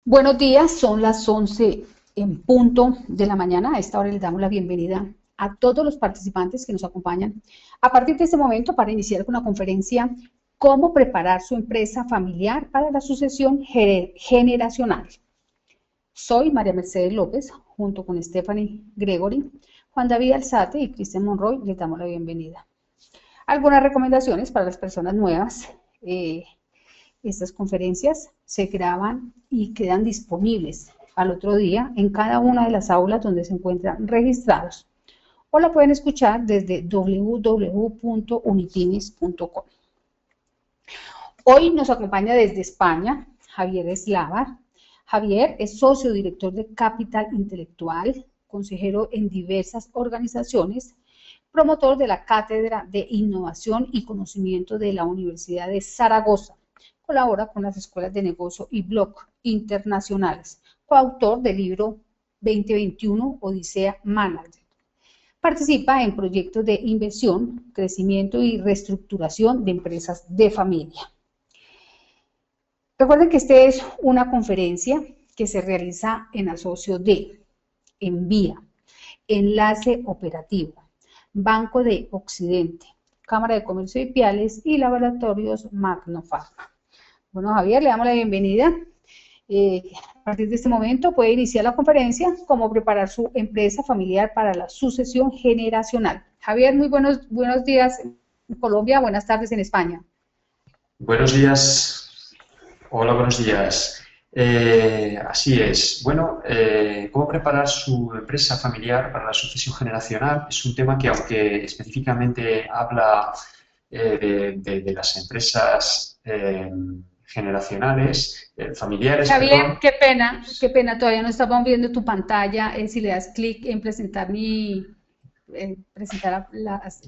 Buenos días, son las 11 en punto de la mañana. A esta hora les damos la bienvenida a todos los participantes que nos acompañan a partir de este momento para iniciar con la conferencia Cómo preparar su empresa familiar para la sucesión generacional. Soy María Mercedes López, junto con Stephanie Gregory, Juan David Alzate y Cristian Monroy, les damos la bienvenida. Algunas recomendaciones para las personas nuevas. Estas conferencias se graban y quedan disponibles al otro día en cada una de las aulas donde se encuentran registrados o la pueden escuchar desde www.unipymes.com. Hoy nos acompaña desde España Javier Eslava. Javier es socio director de Capital Intelectual, consejero en diversas organizaciones, promotor de la Cátedra de Innovación y Conocimiento de la Universidad de Zaragoza. Colabora con las escuelas de negocio y blog internacionales, coautor del libro 2021 Odisea Manager. Participa en proyectos de inversión, crecimiento y reestructuración de empresas de familia. Recuerden que esta es una conferencia que se realiza en asocio de Envía, Enlace Operativo, Banco de Occidente, Cámara de Comercio y Piales y Laboratorios Magnofarma. Bueno, Javier, le damos la bienvenida. A partir de este momento puede iniciar la conferencia Cómo preparar su empresa familiar para la sucesión generacional. Javier, muy buenos días en Colombia, buenas tardes en España. Buenos días. Hola, buenos días. Así es. Bueno, cómo preparar su empresa familiar para la sucesión generacional es un tema que, aunque específicamente habla de las empresas generacionales, familiares, Javier, perdón. qué pena, todavía no estamos viendo tu pantalla. Si le das clic en presentar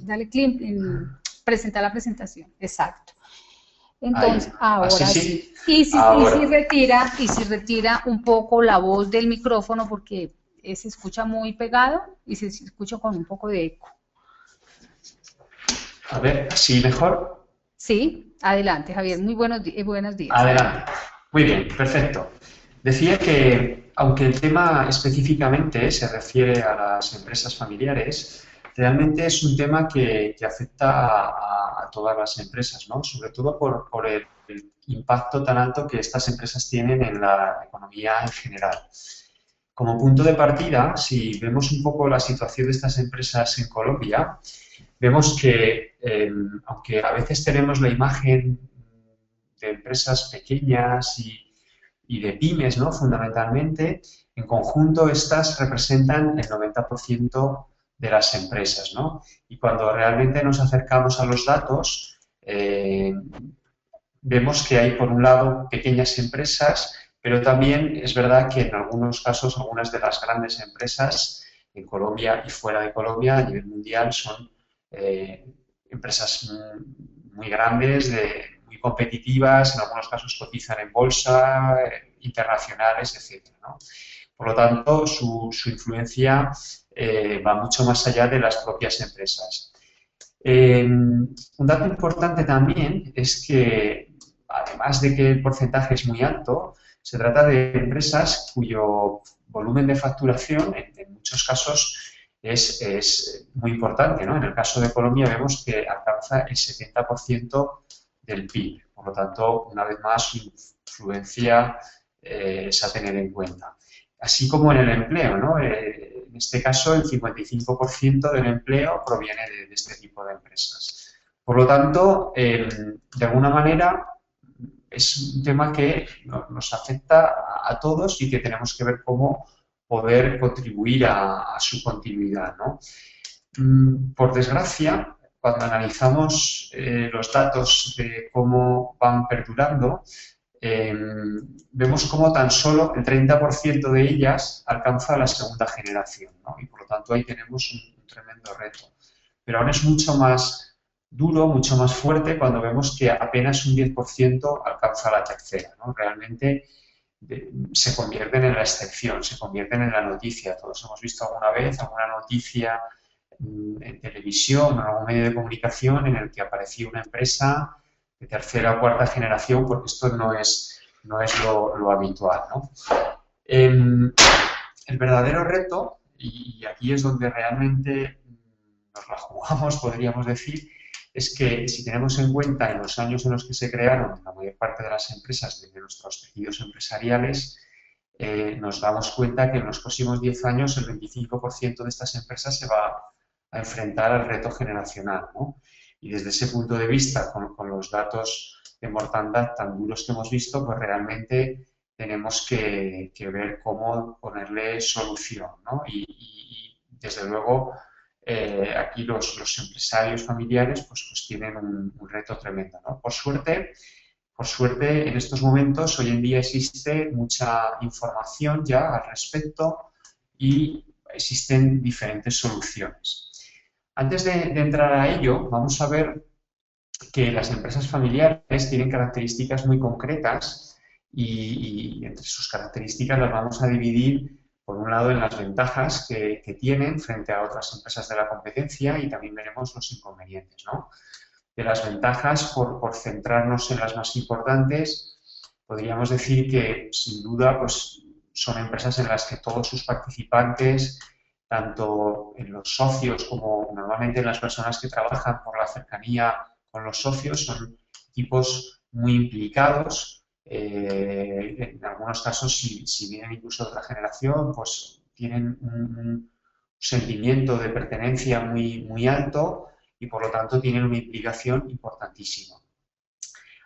dale clic en presentar la presentación. Exacto. Entonces, Ahí. ahora Así sí. sí. Y si Ahora. retira un poco la voz del micrófono porque se escucha muy pegado y se escucha con un poco de eco. A ver, ¿así mejor? Sí, adelante, Javier. Muy buenos días. Adelante. Muy bien, perfecto. Decía que, aunque el tema específicamente se refiere a las empresas familiares, realmente es un tema que afecta a todas las empresas, ¿no? Sobre todo por el impacto tan alto que estas empresas tienen en la economía en general. Como punto de partida, si vemos un poco la situación de estas empresas en Colombia, vemos que, aunque a veces tenemos la imagen de empresas pequeñas y de pymes, ¿no? Fundamentalmente, en conjunto estas representan el 90% de las empresas, ¿no? Y cuando realmente nos acercamos a los datos, vemos que hay, por un lado, pequeñas empresas, pero también es verdad que en algunos casos, algunas de las grandes empresas en Colombia y fuera de Colombia, a nivel mundial, son empresas muy grandes, muy competitivas, en algunos casos cotizan en bolsa, internacionales, etc., ¿no? Por lo tanto, su influencia va mucho más allá de las propias empresas. Un dato importante también es que, además de que el porcentaje es muy alto, se trata de empresas cuyo volumen de facturación, en muchos casos, es muy importante, ¿no? En el caso de Colombia vemos que alcanza el 70% del PIB. Por lo tanto, una vez más, su influencia es a tener en cuenta. Así como en el empleo, ¿no? En este caso, el 55% del empleo proviene de este tipo de empresas. Por lo tanto, de alguna manera, es un tema que nos afecta a todos y que tenemos que ver cómo poder contribuir a su continuidad, ¿no? Por desgracia, cuando analizamos los datos de cómo van perdurando, vemos cómo tan solo el 30% de ellas alcanza la segunda generación, ¿no? Y por lo tanto ahí tenemos un tremendo reto. Pero aún es mucho más duro, mucho más fuerte cuando vemos que apenas un 10% alcanza la tercera, ¿no? Realmente se convierten en la excepción, se convierten en la noticia. Todos hemos visto alguna vez alguna noticia en televisión o en algún medio de comunicación en el que aparecía una empresa de tercera o cuarta generación, porque esto no es no es lo habitual, ¿no? El verdadero reto, y aquí es donde realmente nos la jugamos, podríamos decir, es que si tenemos en cuenta en los años en los que se crearon la mayor parte de las empresas de nuestros tejidos empresariales, nos damos cuenta que en los próximos 10 años el 25% de estas empresas se va a enfrentar al reto generacional, ¿no? Y desde ese punto de vista, con los datos de mortandad tan duros que hemos visto, pues realmente tenemos que ver cómo ponerle solución, ¿no? Y desde luego aquí los empresarios familiares pues tienen un reto tremendo, ¿no? Por suerte, en estos momentos, hoy en día existe mucha información ya al respecto y existen diferentes soluciones. Antes de entrar a ello, vamos a ver que las empresas familiares tienen características muy concretas y entre sus características las vamos a dividir, por un lado, en las ventajas que tienen frente a otras empresas de la competencia y también veremos los inconvenientes, ¿no? De las ventajas, por centrarnos en las más importantes, podríamos decir que, sin duda, pues, son empresas en las que todos sus participantes, tanto en los socios como normalmente en las personas que trabajan por la cercanía con los socios, son equipos muy implicados. En algunos casos, si vienen incluso de otra generación, pues tienen un sentimiento de pertenencia muy alto y por lo tanto tienen una implicación importantísima.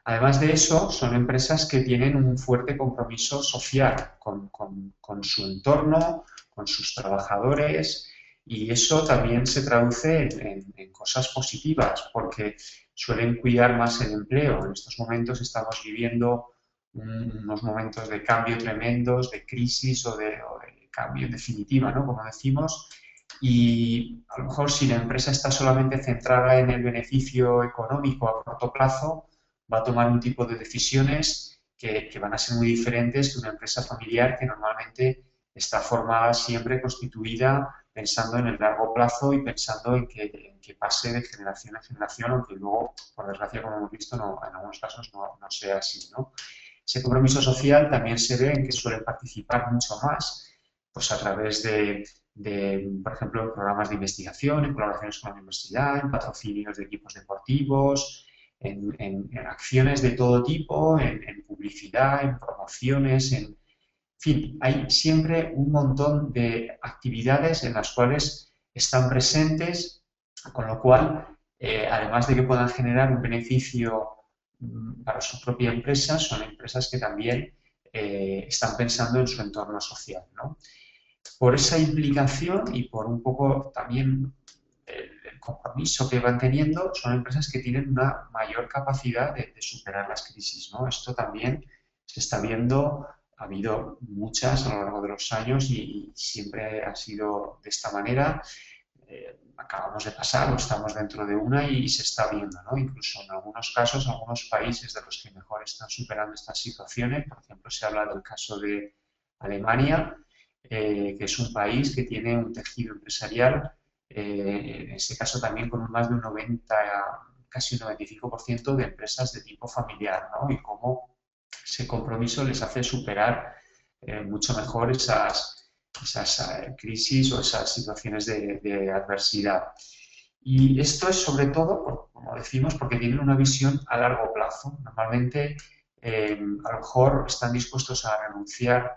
Además de eso, son empresas que tienen un fuerte compromiso social con su entorno, con sus trabajadores, y eso también se traduce en cosas positivas, porque suelen cuidar más el empleo. En estos momentos estamos viviendo unos momentos de cambio tremendos, de crisis o de cambio en definitiva, ¿no? Como decimos, y a lo mejor si la empresa está solamente centrada en el beneficio económico a corto plazo, va a tomar un tipo de decisiones que van a ser muy diferentes que una empresa familiar que normalmente está formada siempre, constituida, pensando en el largo plazo y pensando en que pase de generación en generación, aunque luego, por desgracia, como hemos visto, en algunos casos no sea así, ¿no? Ese compromiso social también se ve en que suelen participar mucho más, pues a través por ejemplo, en programas de investigación, en colaboraciones con la universidad, en patrocinios de equipos deportivos, en acciones de todo tipo, en publicidad, en promociones, en fin, hay siempre un montón de actividades en las cuales están presentes, con lo cual, además de que puedan generar un beneficio para su propia empresa, son empresas que también están pensando en su entorno social, ¿no? Por esa implicación y por un poco también el compromiso que van teniendo, son empresas que tienen una mayor capacidad de superar las crisis, ¿no? Esto también se está viendo, ha habido muchas a lo largo de los años y siempre ha sido de esta manera. Acabamos de pasar o estamos dentro de una y se está viendo, ¿no? Incluso en algunos casos, algunos países de los que mejor están superando estas situaciones, por ejemplo, se habla del caso de Alemania, que es un país que tiene un tejido empresarial, en este caso también con más de un 90, casi un 95% de empresas de tipo familiar, ¿no? Y cómo ese compromiso les hace superar mucho mejor esas crisis o esas situaciones de adversidad. Y esto es sobre todo, como decimos, porque tienen una visión a largo plazo. Normalmente, a lo mejor están dispuestos a renunciar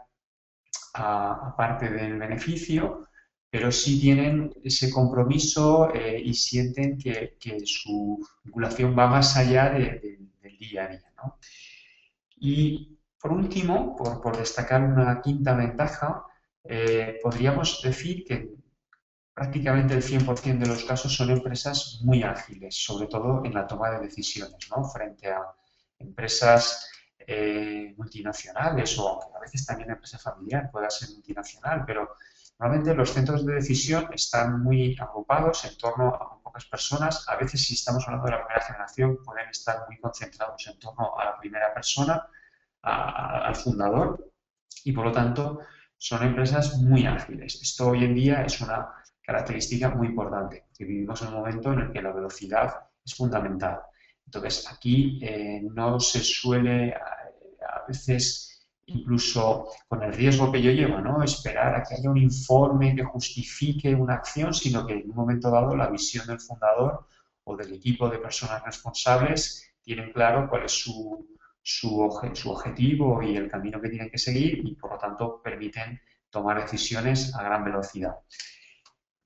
a parte del beneficio, pero sí tienen ese compromiso y sienten que su vinculación va más allá del día a día, ¿no? Y por último, por destacar una quinta ventaja, podríamos decir que prácticamente el 100% de los casos son empresas muy ágiles, sobre todo en la toma de decisiones, ¿no? Frente a empresas multinacionales o a veces también empresa familiar pueda ser multinacional, pero normalmente los centros de decisión están muy agrupados en torno a muy pocas personas. A veces, si estamos hablando de la primera generación, pueden estar muy concentrados en torno a la primera persona, al fundador, y por lo tanto son empresas muy ágiles. Esto hoy en día es una característica muy importante, que vivimos en un momento en el que la velocidad es fundamental. Entonces, aquí no se suele veces incluso con el riesgo que yo llevo, ¿no? Esperar a que haya un informe que justifique una acción, sino que en un momento dado la visión del fundador o del equipo de personas responsables tienen claro cuál es su objetivo y el camino que tienen que seguir y, por lo tanto, permiten tomar decisiones a gran velocidad.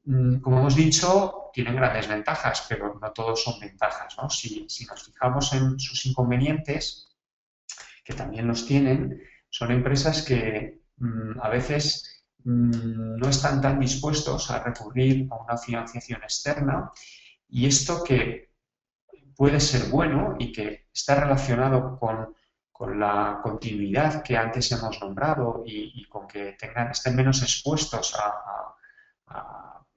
Como hemos dicho, tienen grandes ventajas, pero no todos son ventajas, ¿no? Si nos fijamos en sus inconvenientes, que también los tienen, son empresas que a veces no están tan dispuestos a recurrir a una financiación externa, y esto que puede ser bueno y que está relacionado con la continuidad que antes hemos nombrado y con que estén menos expuestos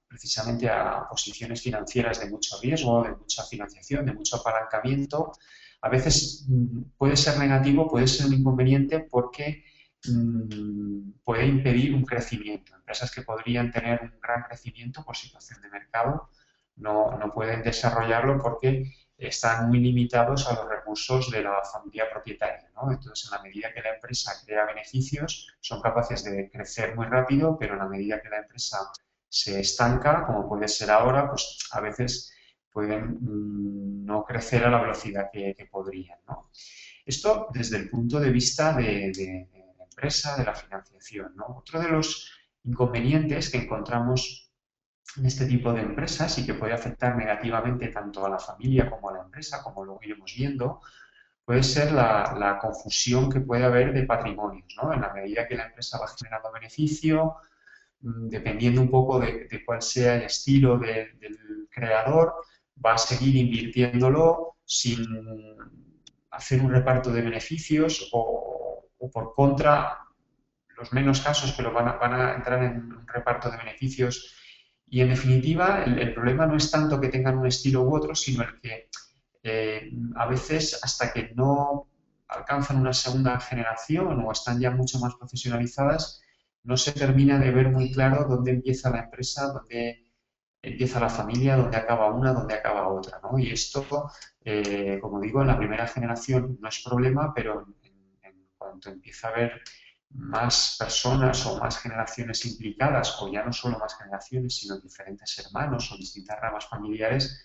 precisamente a posiciones financieras de mucho riesgo, de mucha financiación, de mucho apalancamiento. A veces puede ser negativo, puede ser un inconveniente porque puede impedir un crecimiento. Empresas que podrían tener un gran crecimiento por situación de mercado no pueden desarrollarlo porque están muy limitados a los recursos de la familia propietaria, ¿no? Entonces, en la medida que la empresa crea beneficios, son capaces de crecer muy rápido, pero en la medida que la empresa se estanca, como puede ser ahora, pues a veces pueden no crecer a la velocidad que podrían, ¿no? Esto desde el punto de vista de la empresa, de la financiación, ¿no? Otro de los inconvenientes que encontramos en este tipo de empresas y que puede afectar negativamente tanto a la familia como a la empresa, como lo iremos viendo, puede ser la confusión que puede haber de patrimonios, ¿no? En la medida que la empresa va generando beneficio, dependiendo un poco de cuál sea el estilo del creador, va a seguir invirtiéndolo sin hacer un reparto de beneficios o por contra, los menos casos, pero van a entrar en un reparto de beneficios. Y en definitiva, el problema no es tanto que tengan un estilo u otro, sino el que a veces hasta que no alcanzan una segunda generación o están ya mucho más profesionalizadas, no se termina de ver muy claro dónde empieza la empresa, dónde empieza la familia, dónde acaba una, dónde acaba otra, ¿no? Y esto, como digo, en la primera generación no es problema, pero en cuanto empieza a haber más personas o más generaciones implicadas, o ya no solo más generaciones, sino diferentes hermanos o distintas ramas familiares,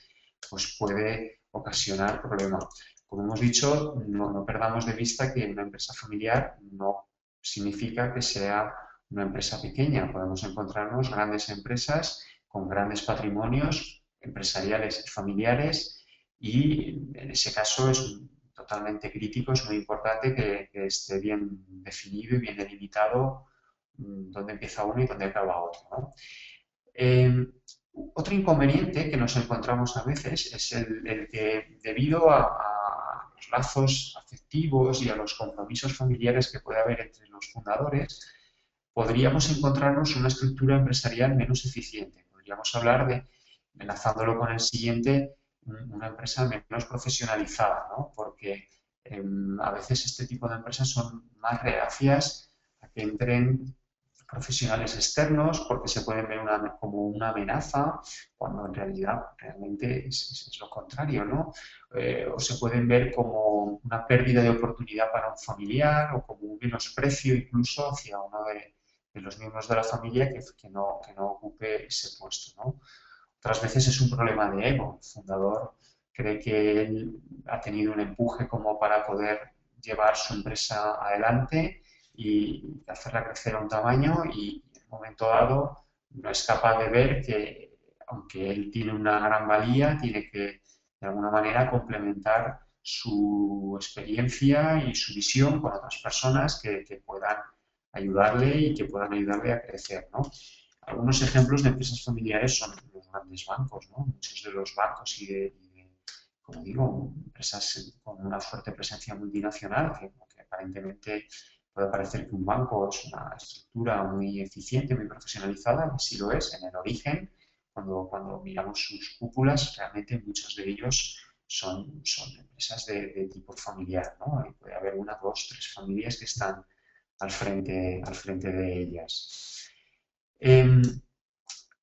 pues puede ocasionar problemas. Como hemos dicho, no perdamos de vista que una empresa familiar no significa que sea una empresa pequeña. Podemos encontrarnos grandes empresas con grandes patrimonios empresariales y familiares, y en ese caso es totalmente crítico, es muy importante que esté bien definido y bien delimitado dónde empieza uno y dónde acaba otro, ¿no? Otro inconveniente que nos encontramos a veces es el que, debido a los lazos afectivos y a los compromisos familiares que puede haber entre los fundadores, podríamos encontrarnos una estructura empresarial menos eficiente. Podríamos hablar de, enlazándolo con el siguiente, una empresa menos profesionalizada, ¿no? Porque a veces este tipo de empresas son más reacias a que entren profesionales externos porque se pueden ver como una amenaza, cuando en realidad realmente es lo contrario, ¿no? O se pueden ver como una pérdida de oportunidad para un familiar o como un menosprecio incluso hacia uno de los miembros de la familia que no ocupe ese puesto, ¿no? Otras veces es un problema de ego. El fundador cree que él ha tenido un empuje como para poder llevar su empresa adelante y hacerla crecer a un tamaño, y en un momento dado no es capaz de ver que, aunque él tiene una gran valía, tiene que de alguna manera complementar su experiencia y su visión con otras personas que puedan ayudarle y que puedan ayudarle a crecer, ¿no? Algunos ejemplos de empresas familiares son los grandes bancos, ¿no? Muchos de los bancos como digo, empresas con una fuerte presencia multinacional, que aparentemente puede parecer que un banco es una estructura muy eficiente, muy profesionalizada, así lo es en el origen. Cuando miramos sus cúpulas, realmente muchos de ellos son empresas de tipo familiar, ¿no? Y puede haber una, dos, tres familias que están al frente de ellas.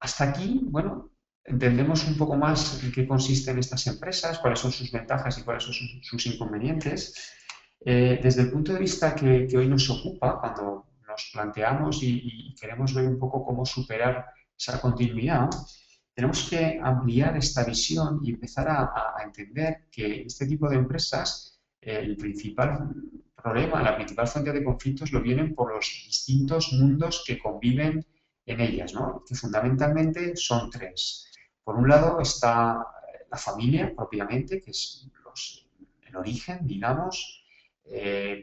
Hasta aquí, bueno, entendemos un poco más en qué consisten estas empresas, cuáles son sus ventajas y cuáles son sus inconvenientes. Desde el punto de vista que hoy nos ocupa, cuando nos planteamos y queremos ver un poco cómo superar esa continuidad, tenemos que ampliar esta visión y empezar a entender que este tipo de empresas, el principal problema, la principal fuente de conflictos lo vienen por los distintos mundos que conviven en ellas, ¿no? Que fundamentalmente son tres. Por un lado está la familia propiamente, que es el origen, digamos,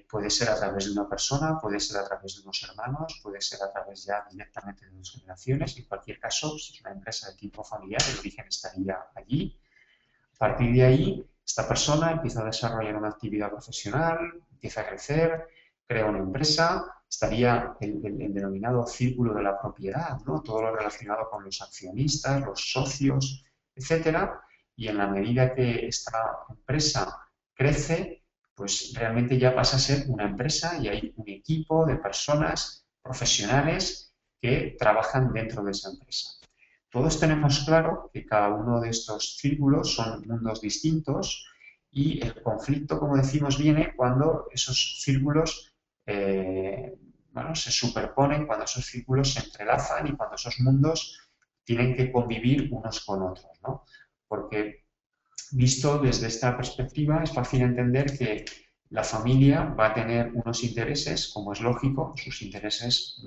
puede ser a través de una persona, puede ser a través de unos hermanos, puede ser a través ya directamente de dos generaciones. En cualquier caso, si es una empresa de tipo familiar, el origen estaría allí. A partir de ahí, esta persona empieza a desarrollar una actividad profesional, empieza a crecer, crea una empresa, estaría el denominado círculo de la propiedad, ¿no? Todo lo relacionado con los accionistas, los socios, etcétera. Y en la medida que esta empresa crece, pues realmente ya pasa a ser una empresa y hay un equipo de personas profesionales que trabajan dentro de esa empresa. Todos tenemos claro que cada uno de estos círculos son mundos distintos y el conflicto, como decimos, viene cuando esos círculos bueno, se superponen, cuando esos círculos se entrelazan y cuando esos mundos tienen que convivir unos con otros, ¿no? Porque visto desde esta perspectiva es fácil entender que la familia va a tener unos intereses, como es lógico, sus intereses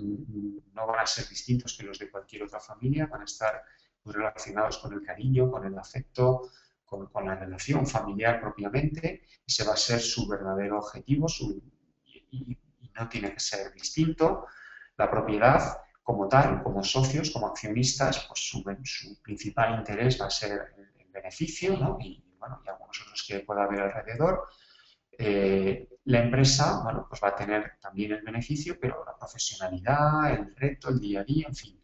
no van a ser distintos que los de cualquier otra familia, van a estar muy relacionados con el cariño, con el afecto, con la relación familiar propiamente, ese va a ser su verdadero objetivo y no tiene que ser distinto. La propiedad, como tal, como socios, como accionistas, pues su principal interés va a ser el beneficio, ¿no? Y, bueno, y algunos otros que pueda haber alrededor. La empresa, bueno, pues va a tener también el beneficio, pero la profesionalidad, el reto, el día a día, en fin.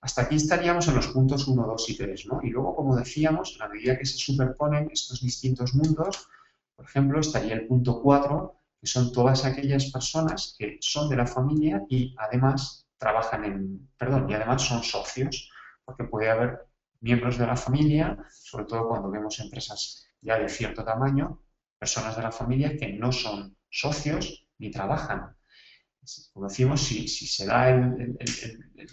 Hasta aquí estaríamos en los puntos 1, 2 y 3, ¿no? Y luego, como decíamos, a medida que se superponen estos distintos mundos, por ejemplo, estaría el punto 4, que son todas aquellas personas que son de la familia y además trabajan y además son socios, porque puede haber miembros de la familia, sobre todo cuando vemos empresas ya de cierto tamaño, personas de la familia que no son socios ni trabajan. Como decimos, si se da el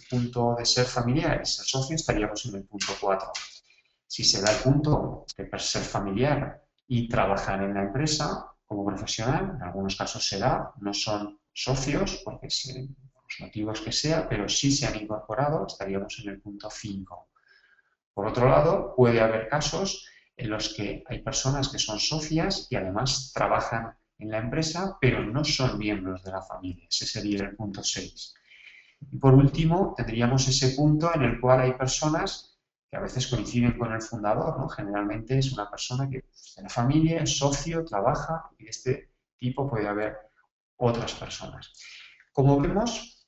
punto de ser familiar y ser socio, estaríamos en el punto 4. Si se da el punto de ser familiar y trabajar en la empresa como profesional, en algunos casos se da, no son socios, porque por los motivos que sea, pero sí se han incorporado, estaríamos en el punto 5. Por otro lado, puede haber casos en los que hay personas que son socias y además trabajan en la empresa, pero no son miembros de la familia. Ese sería el punto 6. Y por último, tendríamos ese punto en el cual hay personas que a veces coinciden con el fundador, ¿no? Generalmente es una persona que es de la familia, es socio, trabaja, y de este tipo puede haber otras personas. Como vemos,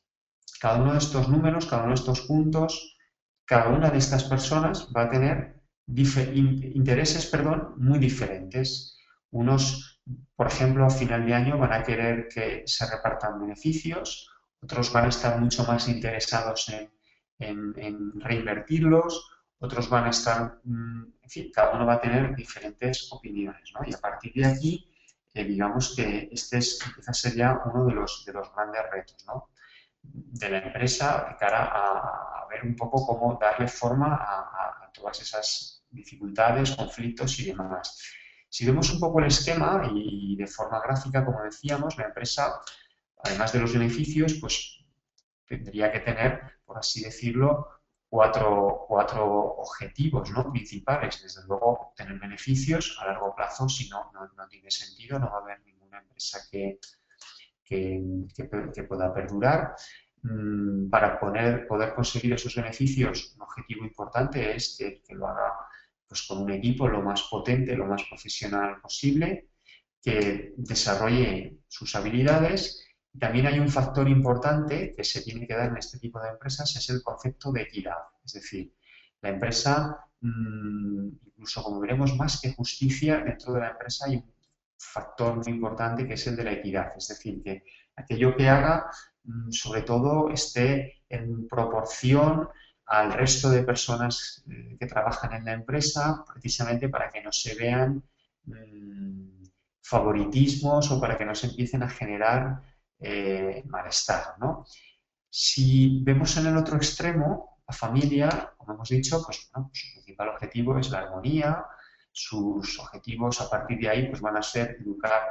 cada uno de estos números, cada uno de estos puntos, cada una de estas personas va a tener intereses, muy diferentes. Unos, por ejemplo, a final de año van a querer que se repartan beneficios, otros van a estar mucho más interesados en reinvertirlos, otros van a estar, en fin, cada uno va a tener diferentes opiniones, ¿no? Y a partir de aquí, digamos que empieza a ser ya uno de los grandes retos, ¿no? De la empresa de cara a ver un poco cómo darle forma a todas esas dificultades, conflictos y demás. Si vemos un poco el esquema y de forma gráfica, como decíamos, la empresa, además de los beneficios, pues tendría que tener, por así decirlo, cuatro objetivos, ¿no?, principales. Desde luego, tener beneficios a largo plazo, si no tiene sentido, no va a haber ninguna empresa que pueda perdurar. Para poder conseguir esos beneficios, un objetivo importante es que lo haga pues, con un equipo lo más potente, lo más profesional posible, que desarrolle sus habilidades. También hay un factor importante que se tiene que dar en este tipo de empresas, es el concepto de equidad. Es decir, la empresa, incluso como veremos, más que justicia, dentro de la empresa hay un factor muy importante que es el de la equidad. Es decir, que aquello que haga, sobre todo, esté en proporción al resto de personas que trabajan en la empresa, precisamente para que no se vean favoritismos o para que no se empiecen a generar malestar, ¿no? Si vemos en el otro extremo, la familia, como hemos dicho, pues, bueno, su principal objetivo es la armonía, sus objetivos a partir de ahí pues, van a ser educar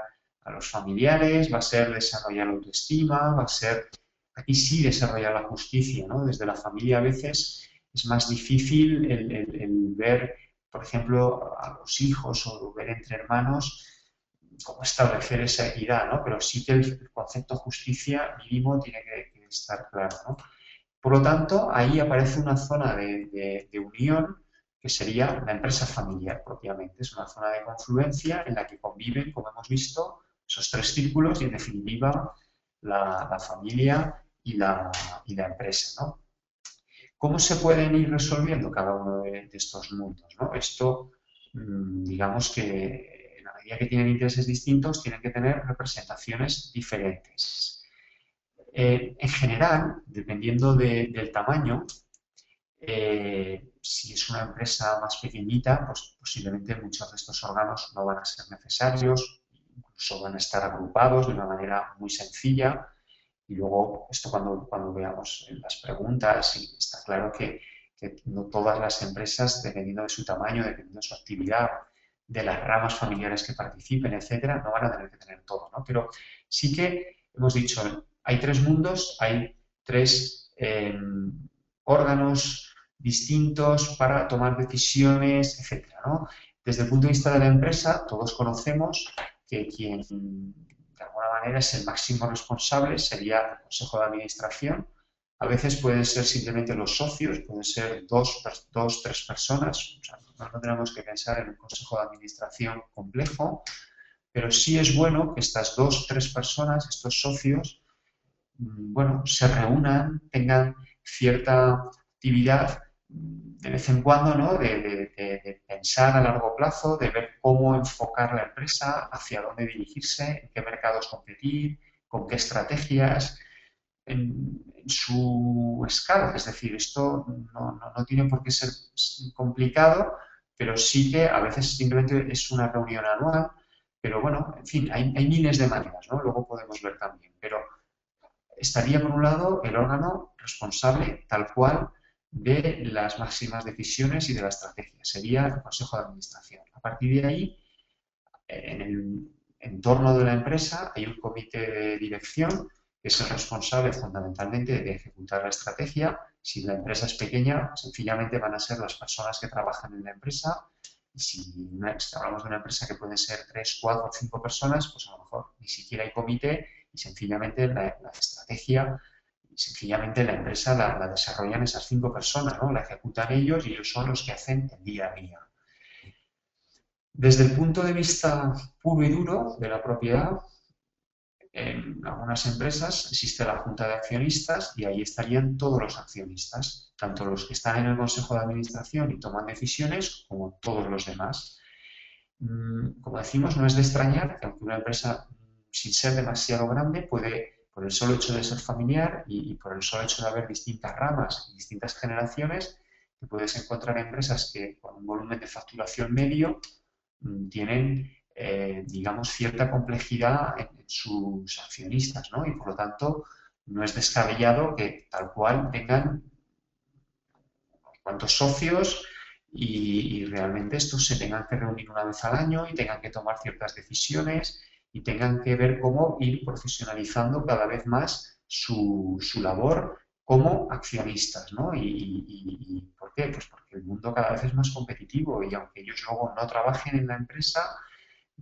a los familiares, va a ser desarrollar la autoestima, va a ser, aquí sí, desarrollar la justicia, ¿no? Desde la familia a veces es más difícil el ver, por ejemplo, a los hijos o ver entre hermanos cómo establecer esa equidad, ¿no? Pero sí que el concepto justicia mínimo tiene que estar claro, ¿no? Por lo tanto, ahí aparece una zona de unión que sería la empresa familiar propiamente. Es una zona de confluencia en la que conviven, como hemos visto, esos tres círculos y, en definitiva, la familia y la empresa, ¿no? ¿Cómo se pueden ir resolviendo cada uno de estos mundos, ¿no? Esto, digamos que en la medida que tienen intereses distintos, tienen que tener representaciones diferentes. En general, dependiendo del tamaño, si es una empresa más pequeñita, pues posiblemente muchos de estos órganos no van a ser necesarios, incluso van a estar agrupados de una manera muy sencilla. Y luego, esto cuando veamos las preguntas, está claro que no todas las empresas, dependiendo de su tamaño, dependiendo de su actividad, de las ramas familiares que participen, etcétera, no van a tener que tener todo, ¿no? Pero sí que hemos dicho, hay tres mundos, hay tres órganos distintos para tomar decisiones, etcétera, ¿no? Desde el punto de vista de la empresa, todos conocemos que quien de alguna manera es el máximo responsable sería el Consejo de Administración. A veces pueden ser simplemente los socios, pueden ser dos, tres personas. O sea, no tenemos que pensar en un Consejo de Administración complejo, pero sí es bueno que estas dos, tres personas, estos socios, bueno, se reúnan, tengan cierta actividad de vez en cuando, ¿no? De pensar a largo plazo, de ver cómo enfocar la empresa, hacia dónde dirigirse, en qué mercados competir, con qué estrategias, en su escala. Es decir, esto no tiene por qué ser complicado, pero sí que a veces simplemente es una reunión anual. Pero bueno, en fin, hay miles de maneras, ¿no? Luego podemos ver también. Pero estaría, por un lado, el órgano responsable tal cual de las máximas decisiones y de la estrategia. Sería el Consejo de Administración. A partir de ahí, en el entorno de la empresa hay un comité de dirección que es el responsable fundamentalmente de ejecutar la estrategia. Si la empresa es pequeña, sencillamente van a ser las personas que trabajan en la empresa. Y si hablamos de una empresa que puede ser 3, 4 o 5 personas, pues a lo mejor ni siquiera hay comité y sencillamente la estrategia, sencillamente la empresa la desarrollan esas 5 personas, ¿no? La ejecutan ellos y ellos son los que hacen el día a día. Desde el punto de vista puro y duro de la propiedad, en algunas empresas existe la junta de accionistas y ahí estarían todos los accionistas, tanto los que están en el consejo de administración y toman decisiones como todos los demás. Como decimos, no es de extrañar que aunque una empresa, sin ser demasiado grande, puede, por el solo hecho de ser familiar y por el solo hecho de haber distintas ramas y distintas generaciones, que puedes encontrar empresas que con un volumen de facturación medio tienen, digamos, cierta complejidad en sus accionistas, ¿no? Y por lo tanto, no es descabellado que tal cual tengan unos cuantos socios y realmente estos se tengan que reunir una vez al año y tengan que tomar ciertas decisiones y tengan que ver cómo ir profesionalizando cada vez más su labor como accionistas, ¿no? ¿Y por qué? Pues porque el mundo cada vez es más competitivo y aunque ellos luego no trabajen en la empresa,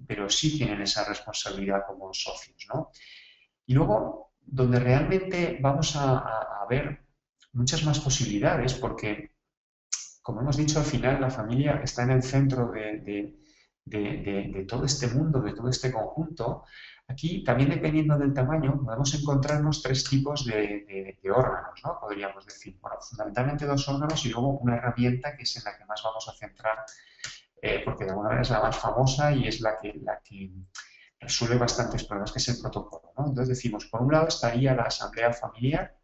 pero sí tienen esa responsabilidad como socios, ¿no? Y luego, donde realmente vamos a ver muchas más posibilidades, porque, como hemos dicho, al final la familia está en el centro de todo este mundo, de todo este conjunto. Aquí, también dependiendo del tamaño, podemos encontrarnos tres tipos de órganos, ¿no? Podríamos decir, bueno, fundamentalmente dos órganos y luego una herramienta que es en la que más vamos a centrar, porque de alguna manera es la más famosa y es la que resuelve bastantes problemas, que es el protocolo, ¿no? Entonces decimos, por un lado estaría la asamblea familiar,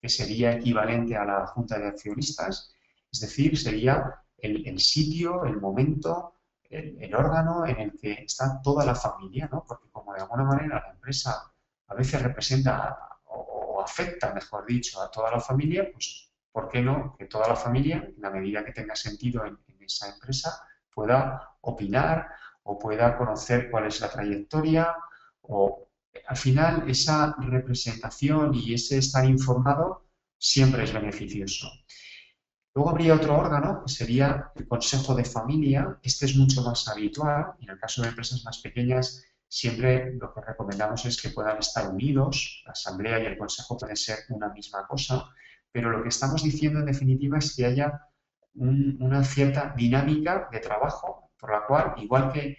que sería equivalente a la junta de accionistas, es decir, sería el sitio, el momento, el órgano en el que está toda la familia, ¿no? Porque como de alguna manera la empresa a veces representa o afecta, mejor dicho, a toda la familia, pues ¿por qué no que toda la familia, en la medida que tenga sentido en esa empresa, pueda opinar o pueda conocer cuál es la trayectoria o al final esa representación y ese estar informado siempre es beneficioso. Luego habría otro órgano que sería el Consejo de Familia. Este es mucho más habitual. En el caso de empresas más pequeñas, siempre lo que recomendamos es que puedan estar unidos. La Asamblea y el Consejo pueden ser una misma cosa, pero lo que estamos diciendo en definitiva es que haya una cierta dinámica de trabajo, por la cual, igual que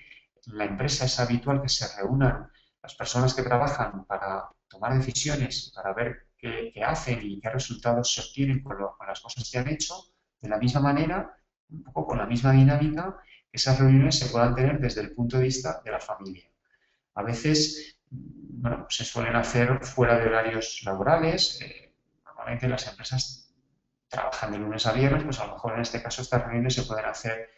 en la empresa es habitual que se reúnan las personas que trabajan para tomar decisiones, para ver qué hacen y qué resultados se obtienen con las cosas que han hecho, de la misma manera, un poco con la misma dinámica, que esas reuniones se puedan tener desde el punto de vista de la familia. A veces, bueno, se suelen hacer fuera de horarios laborales. Normalmente las empresas trabajan de lunes a viernes, pues a lo mejor en este caso estas reuniones se pueden hacer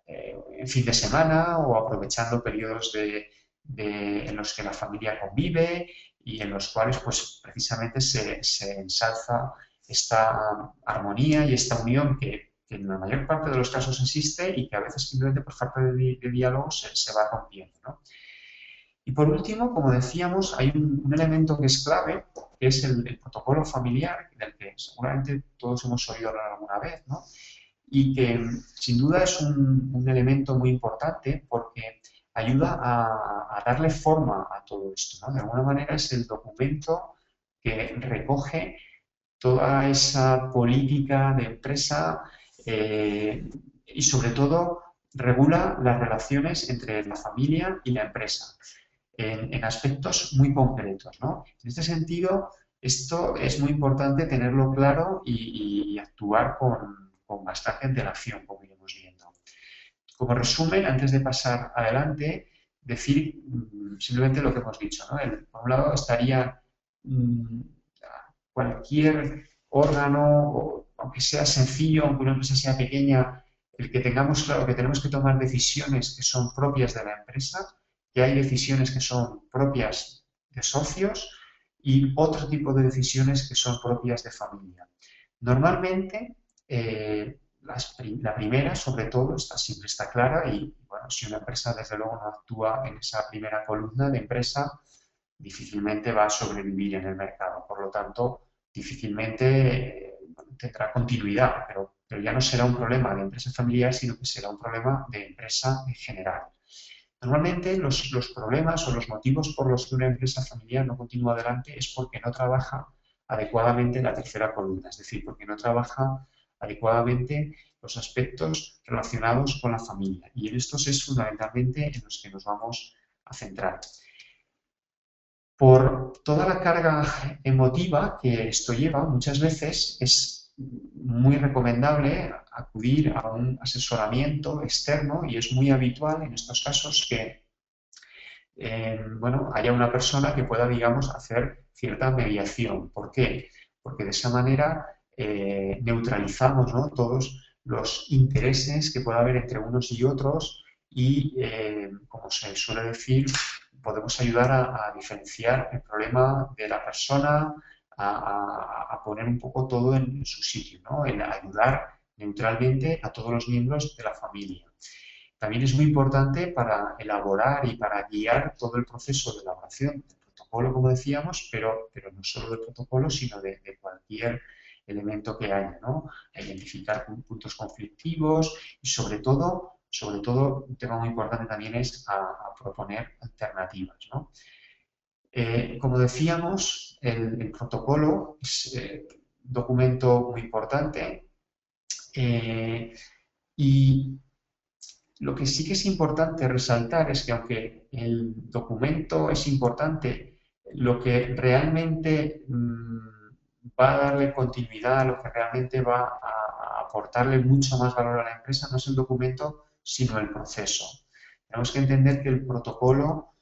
en fin de semana o aprovechando periodos en los que la familia convive y en los cuales pues precisamente se ensalza esta armonía y esta unión que en la mayor parte de los casos existe y que a veces simplemente por falta de diálogo se va rompiendo, ¿no? Y por último, como decíamos, hay un elemento que es clave, que es el protocolo familiar, del que seguramente todos hemos oído hablar alguna vez, ¿no? Y que sin duda es un elemento muy importante porque ayuda a darle forma a todo esto, ¿no? De alguna manera es el documento que recoge toda esa política de empresa y sobre todo regula las relaciones entre la familia y la empresa en aspectos muy concretos, ¿no? En este sentido, esto es muy importante tenerlo claro y actuar con bastante antelación, como iremos viendo. Como resumen, antes de pasar adelante, decir simplemente lo que hemos dicho, ¿no? Por un lado estaría cualquier órgano, aunque sea sencillo, aunque una empresa sea pequeña, el que tengamos claro que tenemos que tomar decisiones que son propias de la empresa, que hay decisiones que son propias de socios y otro tipo de decisiones que son propias de familia. Normalmente, la primera, sobre todo, siempre está clara y, bueno, si una empresa desde luego no actúa en esa primera columna de empresa, difícilmente va a sobrevivir en el mercado. Por lo tanto, difícilmente tendrá continuidad, pero ya no será un problema de empresa familiar, sino que será un problema de empresa en general. Normalmente los problemas o los motivos por los que una empresa familiar no continúa adelante es porque no trabaja adecuadamente la tercera columna, es decir, porque no trabaja adecuadamente los aspectos relacionados con la familia. Y en estos es fundamentalmente en los que nos vamos a centrar. Por toda la carga emotiva que esto lleva, muchas veces es muy recomendable acudir a un asesoramiento externo y es muy habitual en estos casos que bueno, haya una persona que pueda, digamos, hacer cierta mediación. ¿Por qué? Porque de esa manera neutralizamos, ¿no?, todos los intereses que pueda haber entre unos y otros y, como se suele decir, podemos ayudar a diferenciar el problema de la persona, a poner un poco todo en su sitio, ¿no?, en ayudar neutralmente a todos los miembros de la familia. También es muy importante para elaborar y para guiar todo el proceso de elaboración del protocolo, como decíamos, pero no solo del protocolo, sino de cualquier elemento que haya, ¿no? A identificar puntos conflictivos y sobre todo, un tema muy importante también es a proponer alternativas, ¿no? Como decíamos, el protocolo es un documento muy importante y lo que sí que es importante resaltar es que aunque el documento es importante, lo que realmente va a darle continuidad, lo que realmente va a aportarle mucho más valor a la empresa no es el documento, sino el proceso. Tenemos que entender que el protocolo,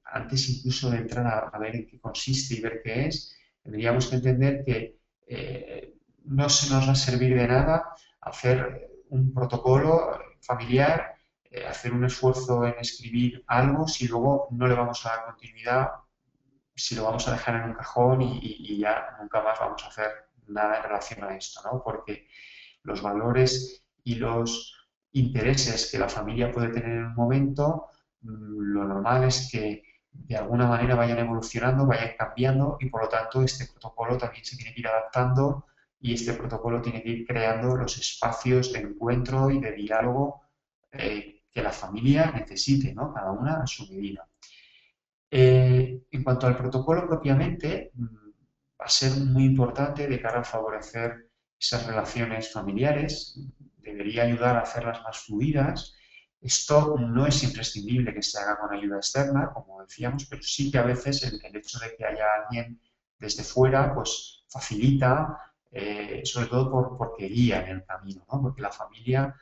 antes incluso de entrar a ver en qué consiste y ver qué es, tendríamos que entender que no se nos va a servir de nada hacer un protocolo familiar hacer un esfuerzo en escribir algo si luego no le vamos a dar continuidad, si lo vamos a dejar en un cajón y ya nunca más vamos a hacer nada en relación a esto, ¿no? Porque los valores y los intereses que la familia puede tener en un momento, lo normal es que de alguna manera vayan evolucionando, vayan cambiando y por lo tanto este protocolo también se tiene que ir adaptando y este protocolo tiene que ir creando los espacios de encuentro y de diálogo que la familia necesite, ¿no? Cada una a su medida. En cuanto al protocolo propiamente, va a ser muy importante de cara a favorecer esas relaciones familiares, debería ayudar a hacerlas más fluidas. Esto no es imprescindible que se haga con ayuda externa, como decíamos, pero sí que a veces el hecho de que haya alguien desde fuera, pues facilita, sobre todo porque guía en el camino, ¿no? Porque la familia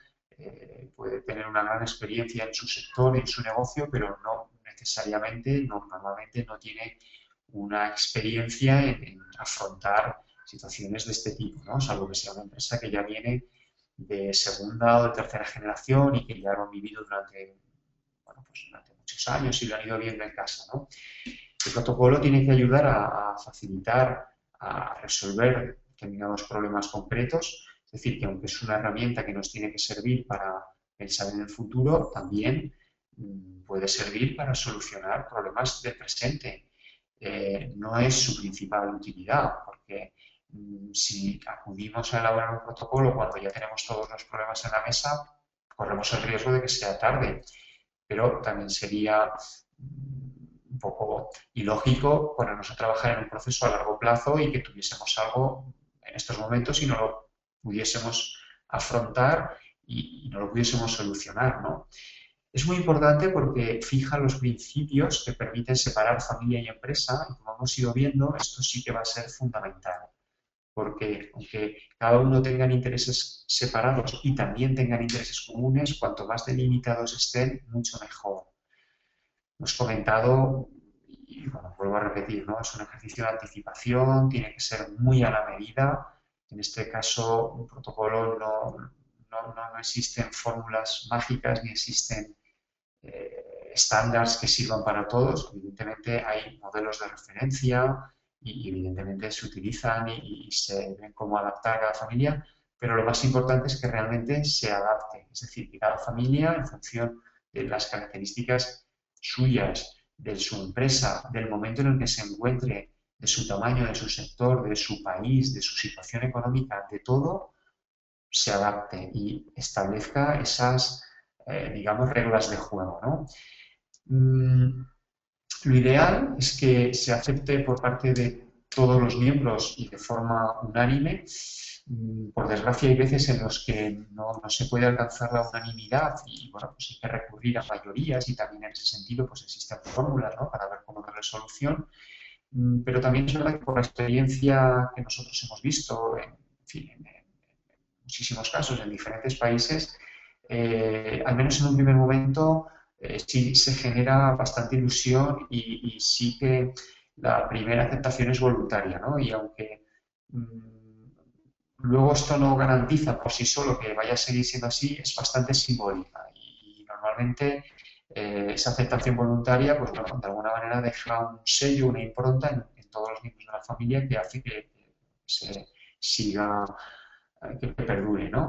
puede tener una gran experiencia en su sector y en su negocio, pero no necesariamente, normalmente no tiene una experiencia en afrontar situaciones de este tipo, ¿no? Salvo que sea una empresa que ya viene de segunda o de tercera generación y que ya lo han vivido durante, bueno, pues durante muchos años y lo han ido viendo en casa, ¿no? El protocolo tiene que ayudar a facilitar, a resolver determinados problemas concretos, es decir, que aunque es una herramienta que nos tiene que servir para pensar en el futuro, también puede servir para solucionar problemas del presente. No es su principal utilidad, porque si acudimos a elaborar un protocolo cuando ya tenemos todos los problemas en la mesa, corremos el riesgo de que sea tarde, pero también sería un poco ilógico ponernos a trabajar en un proceso a largo plazo y que tuviésemos algo en estos momentos y no lo pudiésemos afrontar y no lo pudiésemos solucionar, ¿no? Es muy importante porque fija los principios que permiten separar familia y empresa y como hemos ido viendo, esto sí que va a ser fundamental. Porque aunque cada uno tengan intereses separados y también tengan intereses comunes, cuanto más delimitados estén, mucho mejor. Hemos comentado, y bueno, vuelvo a repetir, ¿no? Es un ejercicio de anticipación, tiene que ser muy a la medida. En este caso, un protocolo no existen fórmulas mágicas ni existen estándares que sirvan para todos. Evidentemente hay modelos de referencia y evidentemente se utilizan y se ven cómo adaptar a cada familia, pero lo más importante es que realmente se adapte, es decir, que cada familia, en función de las características suyas, de su empresa, del momento en el que se encuentre, de su tamaño, de su sector, de su país, de su situación económica, de todo, se adapte y establezca esas, digamos, reglas de juego, ¿no? Lo ideal es que se acepte por parte de todos los miembros y de forma unánime. Por desgracia, hay veces en los que no se puede alcanzar la unanimidad y bueno, pues hay que recurrir a mayorías y también en ese sentido pues existen fórmulas, ¿no? Para ver cómo darle solución. Pero también es verdad que por la experiencia que nosotros hemos visto, en fin, en muchísimos casos en diferentes países, al menos en un primer momento sí se genera bastante ilusión y sí que la primera aceptación es voluntaria, ¿no? Y aunque luego esto no garantiza por sí solo que vaya a seguir siendo así, es bastante simbólica y normalmente esa aceptación voluntaria, pues bueno, de alguna manera deja un sello, una impronta en todos los miembros de la familia que hace que se siga, que perdure, ¿no?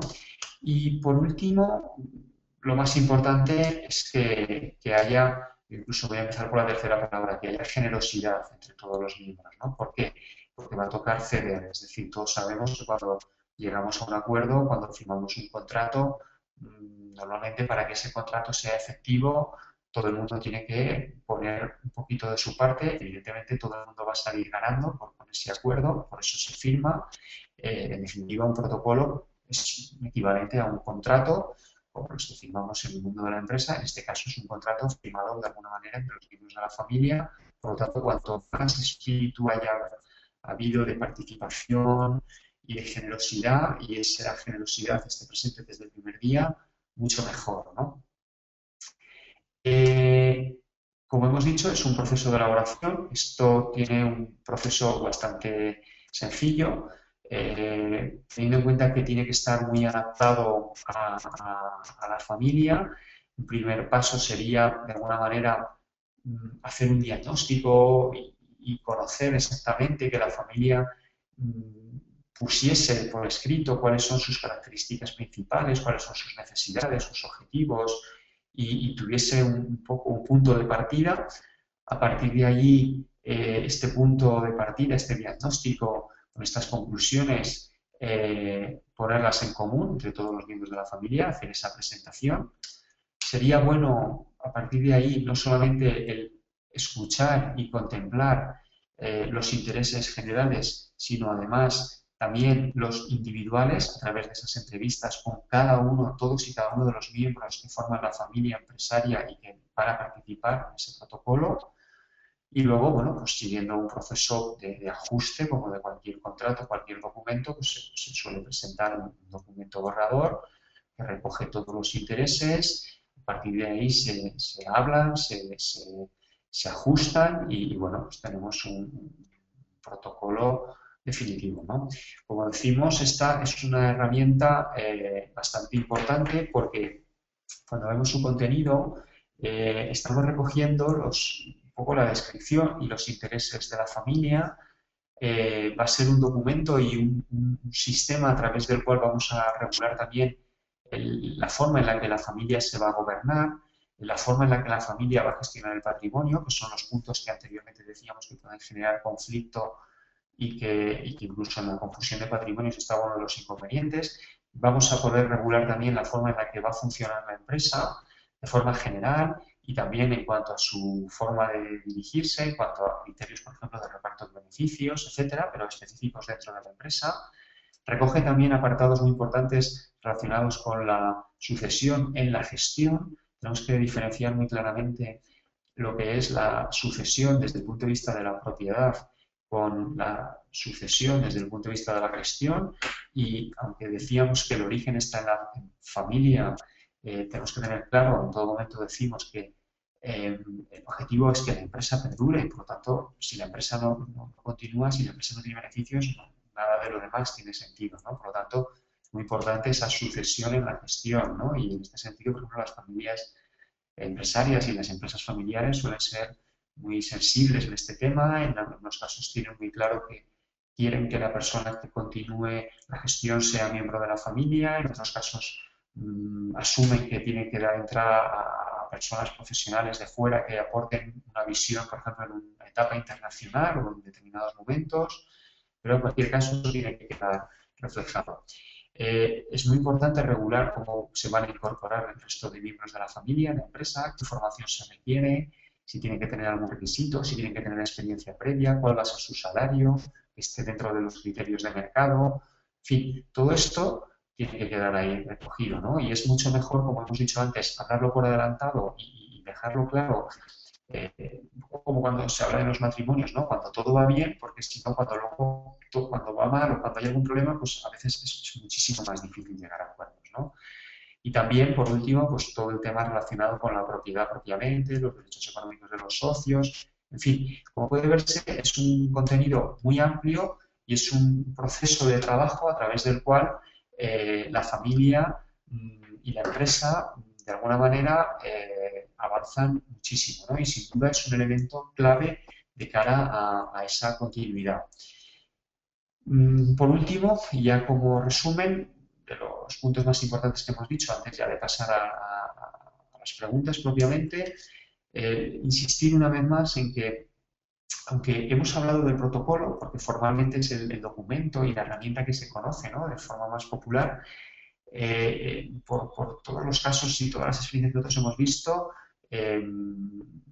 Y por último, lo más importante es que haya, incluso voy a empezar por la tercera palabra, que haya generosidad entre todos los miembros, ¿no? ¿Por qué? Porque va a tocar ceder, es decir, todos sabemos que cuando llegamos a un acuerdo, cuando firmamos un contrato, normalmente para que ese contrato sea efectivo, todo el mundo tiene que poner un poquito de su parte, evidentemente todo el mundo va a salir ganando con ese acuerdo, por eso se firma. En definitiva, un protocolo es equivalente a un contrato, como los que firmamos en el mundo de la empresa. En este caso es un contrato firmado de alguna manera entre los miembros de la familia. Por lo tanto, cuanto más espíritu haya habido de participación y de generosidad, y esa generosidad esté presente desde el primer día, mucho mejor, ¿no? Como hemos dicho, es un proceso de elaboración. Esto tiene un proceso bastante sencillo, teniendo en cuenta que tiene que estar muy adaptado a la familia. un primer paso sería, de alguna manera, hacer un diagnóstico y conocer exactamente que la familia pusiese por escrito cuáles son sus características principales, cuáles son sus necesidades, sus objetivos y tuviese un poco un punto de partida. A partir de allí, este punto de partida, este diagnóstico, con estas conclusiones, ponerlas en común entre todos los miembros de la familia, hacer esa presentación. Sería bueno, a partir de ahí, no solamente el escuchar y contemplar los intereses generales, sino además también los individuales a través de esas entrevistas con cada uno, todos y cada uno de los miembros que forman la familia empresaria y que van a participar en ese protocolo. Y luego, bueno, pues siguiendo un proceso de ajuste, como de cualquier contrato, cualquier documento, pues se suele presentar un documento borrador que recoge todos los intereses. A partir de ahí se hablan, se ajustan y, bueno, pues tenemos un protocolo definitivo, ¿no? Como decimos, esta es una herramienta bastante importante porque cuando vemos su contenido estamos recogiendo un poco la descripción y los intereses de la familia. Va a ser un documento y un sistema a través del cual vamos a regular también la forma en la que la familia se va a gobernar, la forma en la que la familia va a gestionar el patrimonio, que son los puntos que anteriormente decíamos que pueden generar conflicto y que incluso en la confusión de patrimonios está uno de los inconvenientes. Vamos a poder regular también la forma en la que va a funcionar la empresa de forma general y también en cuanto a su forma de dirigirse, en cuanto a criterios, por ejemplo, de reparto de beneficios, etcétera, pero específicos dentro de la empresa. Recoge también apartados muy importantes relacionados con la sucesión en la gestión. Tenemos que diferenciar muy claramente lo que es la sucesión desde el punto de vista de la propiedad con la sucesión desde el punto de vista de la gestión y aunque decíamos que el origen está en la familia, tenemos que tener claro, en todo momento decimos que el objetivo es que la empresa perdure y por lo tanto si la empresa no continúa, si la empresa no tiene beneficios, nada de lo demás tiene sentido, ¿no? Por lo tanto, es muy importante esa sucesión en la gestión, ¿no? Y en este sentido, por ejemplo, las familias empresarias y las empresas familiares suelen ser muy sensibles en este tema. En algunos casos tienen muy claro que quieren que la persona que continúe la gestión sea miembro de la familia. En otros casos asumen que tienen que dar entrada a personas profesionales de fuera que aporten una visión, por ejemplo, en una etapa internacional o en determinados momentos. Pero en cualquier caso tiene que quedar reflejado. Es muy importante regular cómo se van a incorporar el resto de miembros de la familia en la empresa, qué formación se requiere, si tienen que tener algún requisito, si tienen que tener experiencia previa, cuál va a ser su salario, que esté dentro de los criterios de mercado. En fin, todo esto tiene que quedar ahí recogido, ¿no? Y es mucho mejor, como hemos dicho antes, hablarlo por adelantado y dejarlo claro un poco como cuando se habla de los matrimonios, ¿no? Cuando todo va bien, porque si no, cuando va mal o cuando hay algún problema, pues a veces es muchísimo más difícil llegar a acuerdos, ¿no? Y también, por último, pues todo el tema relacionado con la propiedad propiamente, los derechos económicos de los socios, en fin, como puede verse, es un contenido muy amplio y es un proceso de trabajo a través del cual la familia y la empresa, de alguna manera, avanzan muchísimo, ¿no? Y sin duda es un elemento clave de cara a esa continuidad. Por último, y ya como resumen de los puntos más importantes que hemos dicho, antes ya de pasar a las preguntas propiamente, insistir una vez más en que, aunque hemos hablado del protocolo, porque formalmente es el documento y la herramienta que se conoce, ¿no?, de forma más popular, por todos los casos y todas las experiencias que nosotros hemos visto,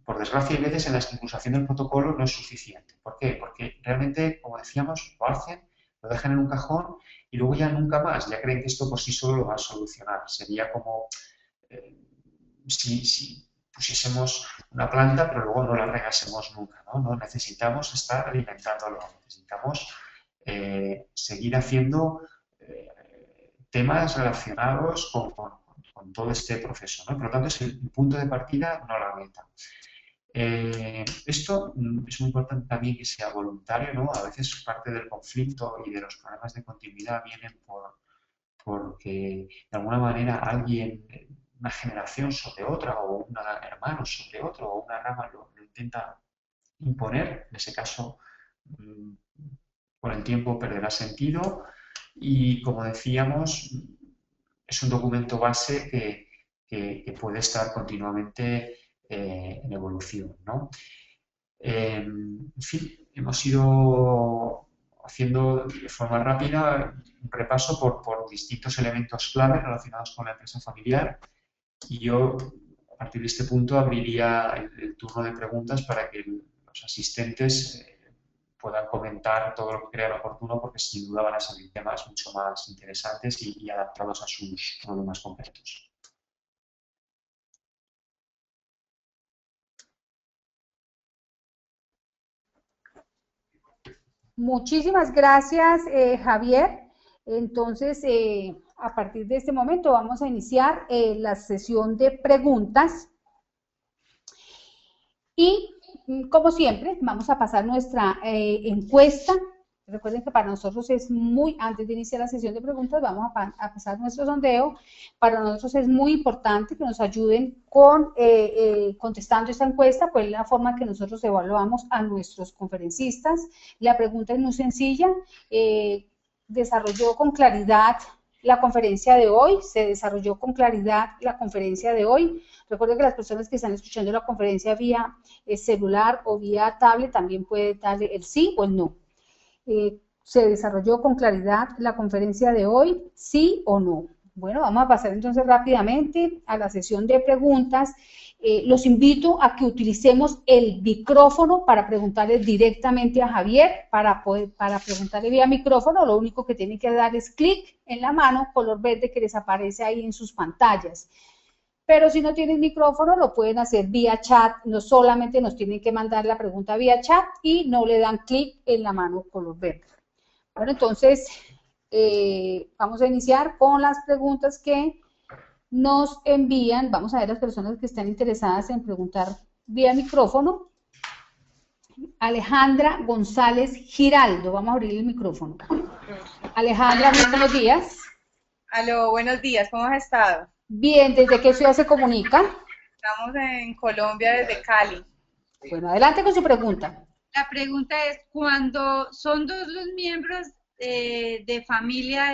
por desgracia, hay veces en las que incluso haciendo el protocolo no es suficiente. ¿Por qué? Porque realmente, como decíamos, lo hacen, lo dejan en un cajón y luego ya nunca más, ya creen que esto por sí solo lo va a solucionar. Sería como eh, si pusiésemos una planta pero luego no la regásemos nunca, ¿no? No necesitamos estar alimentándolo, necesitamos seguir haciendo temas relacionados con todo este proceso, ¿no? Por lo tanto, es el punto de partida, no la meta. Esto es muy importante también que sea voluntario, ¿no? A veces parte del conflicto y de los problemas de continuidad vienen porque de alguna manera alguien una generación sobre otra o un hermano sobre otro o una rama lo intenta imponer, en ese caso con el tiempo perderá sentido y, como decíamos, es un documento base que puede estar continuamente en evolución, ¿no? En fin, hemos ido haciendo de forma rápida un repaso por distintos elementos clave relacionados con la empresa familiar y yo a partir de este punto abriría el turno de preguntas para que los asistentes puedan comentar todo lo que crean oportuno porque sin duda van a salir temas mucho más interesantes y adaptados a sus problemas concretos. Muchísimas gracias, Javier. Entonces, a partir de este momento vamos a iniciar la sesión de preguntas y, como siempre, vamos a pasar nuestra encuesta. Recuerden que para nosotros es muy, antes de iniciar la sesión de preguntas, vamos a pasar nuestro sondeo. Para nosotros es muy importante que nos ayuden con contestando esta encuesta, pues la forma que nosotros evaluamos a nuestros conferencistas. La pregunta es muy sencilla. ¿Desarrolló con claridad la conferencia de hoy? ¿Se desarrolló con claridad la conferencia de hoy? Recuerden que las personas que están escuchando la conferencia vía celular o vía tablet también pueden darle el sí o el no. ¿Se desarrolló con claridad la conferencia de hoy? ¿Sí o no? Bueno, vamos a pasar entonces rápidamente a la sesión de preguntas. Los invito a que utilicemos el micrófono para preguntarle directamente a Javier. Para preguntarle vía micrófono, lo único que tienen que dar es clic en la mano color verde que les aparece ahí en sus pantallas. Pero si no tienen micrófono, lo pueden hacer vía chat. No solamente nos tienen que mandar la pregunta vía chat y no le dan clic en la mano color verde. Bueno, entonces, vamos a iniciar con las preguntas que nos envían. Vamos a ver las personas que están interesadas en preguntar vía micrófono. Alejandra González Giraldo. Vamos a abrir el micrófono. Alejandra, muy buenos días. Aló, buenos días, ¿cómo has estado? Bien, ¿desde qué ciudad se comunica? Estamos en Colombia, desde Cali. Bueno, adelante con su pregunta. La pregunta es, cuando son dos los miembros de familia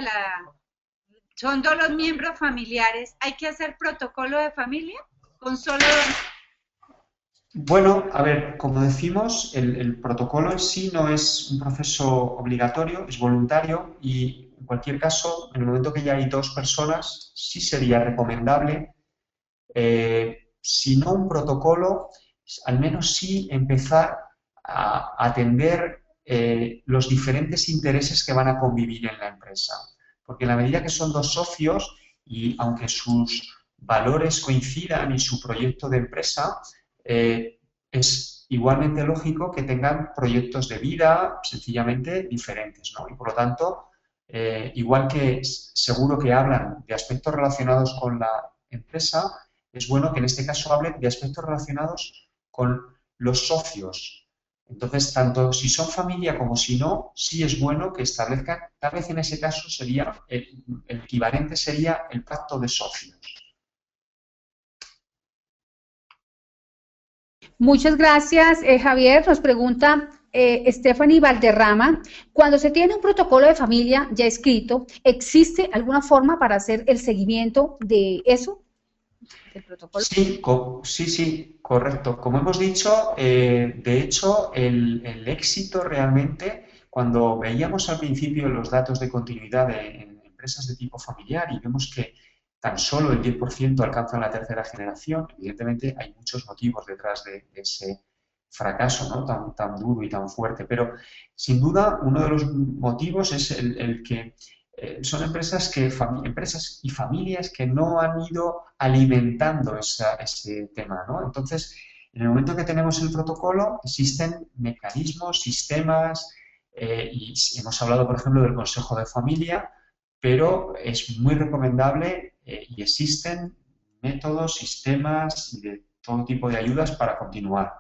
son dos los miembros familiares, ¿hay que hacer protocolo de familia? ¿Con solo dos? Bueno, a ver, como decimos, el protocolo en sí no es un proceso obligatorio, es voluntario y en cualquier caso, en el momento que ya hay dos personas, sí sería recomendable, si no un protocolo, al menos sí empezar a atender los diferentes intereses que van a convivir en la empresa. Porque en la medida que son dos socios y aunque sus valores coincidan y su proyecto de empresa, es igualmente lógico que tengan proyectos de vida sencillamente diferentes, ¿no? Y por lo tanto, igual que seguro que hablan de aspectos relacionados con la empresa, es bueno que en este caso hablen de aspectos relacionados con los socios. Entonces, tanto si son familia como si no, sí es bueno que establezcan, tal vez en ese caso sería, el equivalente sería el pacto de socios. Muchas gracias, Javier. Nos pregunta Stephanie Valderrama, cuando se tiene un protocolo de familia ya escrito, ¿existe alguna forma para hacer el seguimiento de eso? ¿Del protocolo? Sí, correcto. Como hemos dicho, de hecho, el éxito realmente, cuando veíamos al principio los datos de continuidad en empresas de tipo familiar y vemos que tan solo el 10% alcanzan la tercera generación, evidentemente hay muchos motivos detrás de ese fracaso, ¿no? tan duro y tan fuerte, pero sin duda uno de los motivos es el que son empresas y familias que no han ido alimentando ese tema, ¿no? Entonces, en el momento que tenemos el protocolo, existen mecanismos, sistemas, y hemos hablado, por ejemplo, del Consejo de Familia, pero es muy recomendable y existen métodos, sistemas y de todo tipo de ayudas para continuar.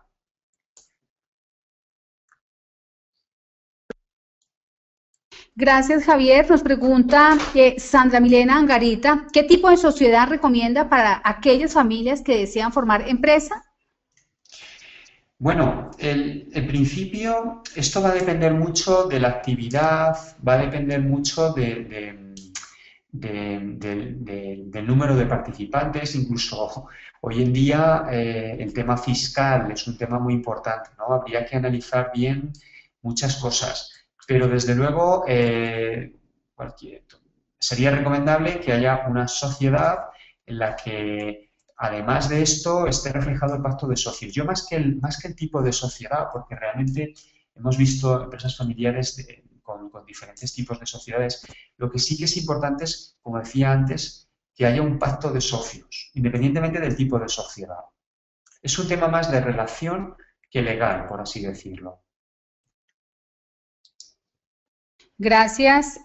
Gracias, Javier. Nos pregunta Sandra Milena Angarita, ¿qué tipo de sociedad recomienda para aquellas familias que desean formar empresa? Bueno, en principio esto va a depender mucho de la actividad, va a depender mucho del número de participantes, incluso hoy en día el tema fiscal es un tema muy importante, ¿no? Habría que analizar bien muchas cosas, pero desde luego sería recomendable que haya una sociedad en la que, además de esto, esté reflejado el pacto de socios. Yo más que el tipo de sociedad, porque realmente hemos visto empresas familiares con diferentes tipos de sociedades, lo que sí que es importante es, como decía antes, que haya un pacto de socios, independientemente del tipo de sociedad. Es un tema más de relación que legal, por así decirlo. Gracias.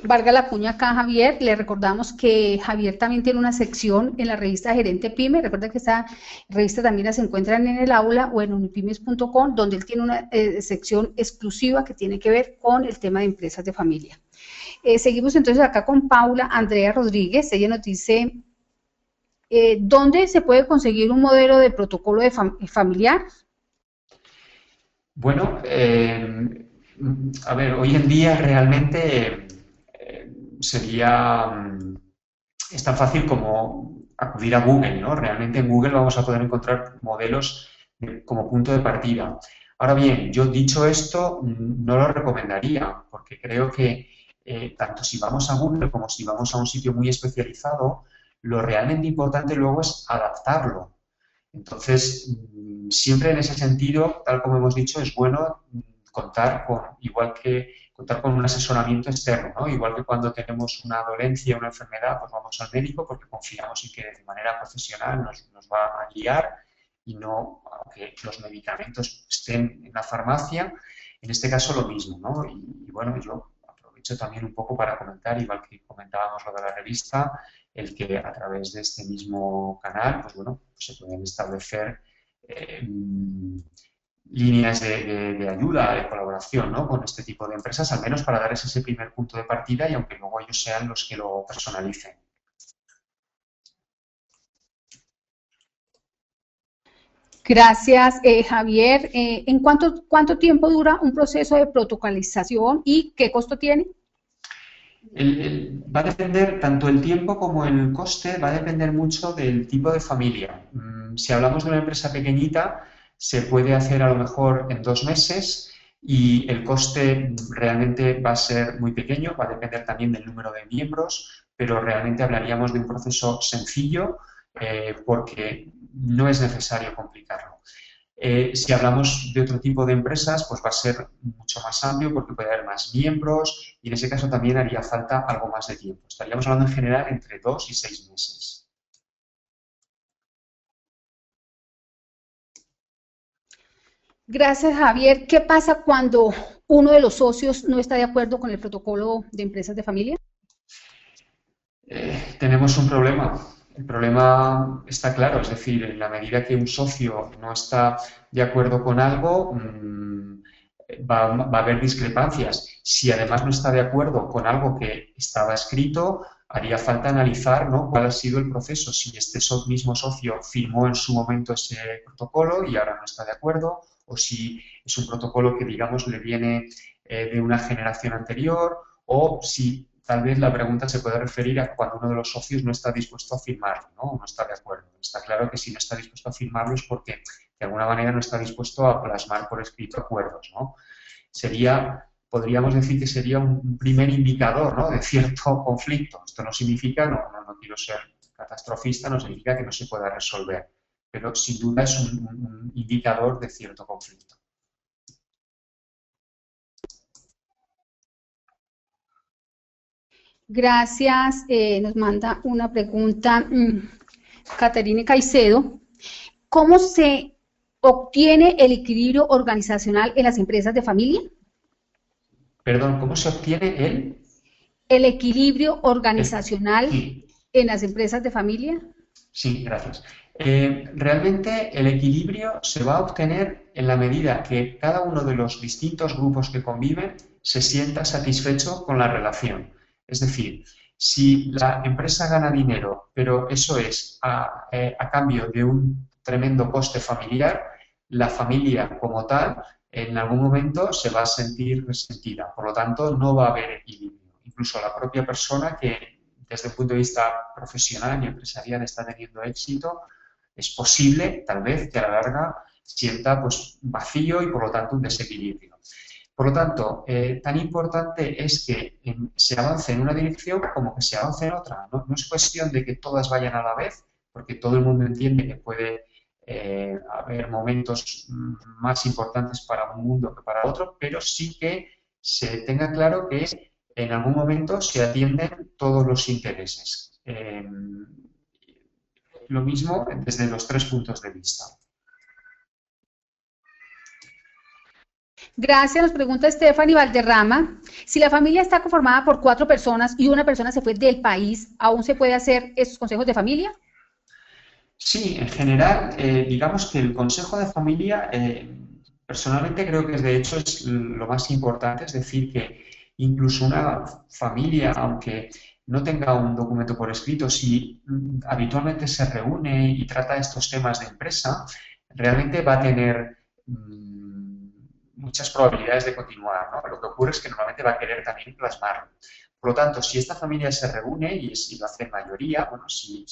Valga la cuña acá, Javier. Le recordamos que Javier también tiene una sección en la revista Gerente Pyme. Recuerda que esta revista también la se encuentran en el aula o en unipymes.com, donde él tiene una sección exclusiva que tiene que ver con el tema de empresas de familia. Seguimos entonces acá con Paula Andrea Rodríguez. Ella nos dice, ¿dónde se puede conseguir un modelo de protocolo de familiar? Bueno, a ver, hoy en día realmente es tan fácil como acudir a Google, ¿no? Realmente en Google vamos a poder encontrar modelos como punto de partida. Ahora bien, yo dicho esto, no lo recomendaría, porque creo que tanto si vamos a Google como si vamos a un sitio muy especializado, lo realmente importante luego es adaptarlo. Entonces, siempre en ese sentido, tal como hemos dicho, es bueno contar con un asesoramiento externo, ¿no? Igual que cuando tenemos una dolencia, una enfermedad, pues vamos al médico porque confiamos en que de manera profesional nos va a guiar y no, aunque los medicamentos estén en la farmacia, en este caso lo mismo, ¿no? Y bueno, yo aprovecho también un poco para comentar, igual que comentábamos lo de la revista, el que a través de este mismo canal, pues bueno, se pueden establecer líneas de ayuda, de colaboración, ¿no? Con este tipo de empresas, al menos para darles ese primer punto de partida y aunque luego ellos sean los que lo personalicen. Gracias, Javier. ¿En cuánto tiempo dura un proceso de protocolización y qué costo tiene? Va a depender, tanto el tiempo como el coste, va a depender mucho del tipo de familia. Si hablamos de una empresa pequeñita, se puede hacer a lo mejor en 2 meses y el coste realmente va a ser muy pequeño, va a depender también del número de miembros, pero realmente hablaríamos de un proceso sencillo porque no es necesario complicarlo. Si hablamos de otro tipo de empresas, pues va a ser mucho más amplio porque puede haber más miembros y en ese caso también haría falta algo más de tiempo. Estaríamos hablando en general entre 2 y 6 meses. Gracias, Javier. ¿Qué pasa cuando uno de los socios no está de acuerdo con el protocolo de empresas de familia? Tenemos un problema. El problema está claro, es decir, en la medida que un socio no está de acuerdo con algo, va a haber discrepancias. Si además no está de acuerdo con algo que estaba escrito, haría falta analizar, ¿no?, cuál ha sido el proceso, si este mismo socio firmó en su momento ese protocolo y ahora no está de acuerdo, o si es un protocolo que, digamos, le viene de una generación anterior, o si tal vez la pregunta se puede referir a cuando uno de los socios no está dispuesto a firmarlo, ¿no?, no está de acuerdo. Está claro que si no está dispuesto a firmarlo es porque de alguna manera no está dispuesto a plasmar por escrito acuerdos, ¿no? Podríamos decir que sería un primer indicador, ¿no?, de cierto conflicto. Esto no significa, no quiero ser catastrofista, no significa que no se pueda resolver, pero sin duda es un indicador de cierto conflicto. Gracias. Nos manda una pregunta Caterine Caicedo. ¿Cómo se obtiene el equilibrio organizacional en las empresas de familia? Perdón, ¿cómo se obtiene el equilibrio organizacional en las empresas de familia? Sí, gracias. Realmente el equilibrio se va a obtener en la medida que cada uno de los distintos grupos que conviven se sienta satisfecho con la relación. Es decir, si la empresa gana dinero, pero eso es a cambio de un tremendo coste familiar, la familia como tal en algún momento se va a sentir resentida. Por lo tanto, no va a haber equilibrio. Incluso la propia persona que desde el punto de vista profesional y empresarial está teniendo éxito, es posible, tal vez, que a la larga sienta pues, vacío y, por lo tanto, un desequilibrio. Por lo tanto, tan importante es que se avance en una dirección como que se avance en otra. No es cuestión de que todas vayan a la vez, porque todo el mundo entiende que puede haber momentos más importantes para un mundo que para otro, pero sí que se tenga claro que en algún momento se atienden todos los intereses. Lo mismo desde los tres puntos de vista. Gracias, nos pregunta Stephanie Valderrama. Si la familia está conformada por 4 personas y una persona se fue del país, ¿aún se puede hacer esos consejos de familia? Sí, en general, digamos que el consejo de familia, personalmente creo que de hecho es lo más importante, es decir, que incluso una familia, aunque no tenga un documento por escrito, si habitualmente se reúne y trata estos temas de empresa, realmente va a tener muchas probabilidades de continuar, ¿no? Lo que ocurre es que normalmente va a querer también plasmarlo. Por lo tanto, si esta familia se reúne y lo hace en mayoría, bueno, si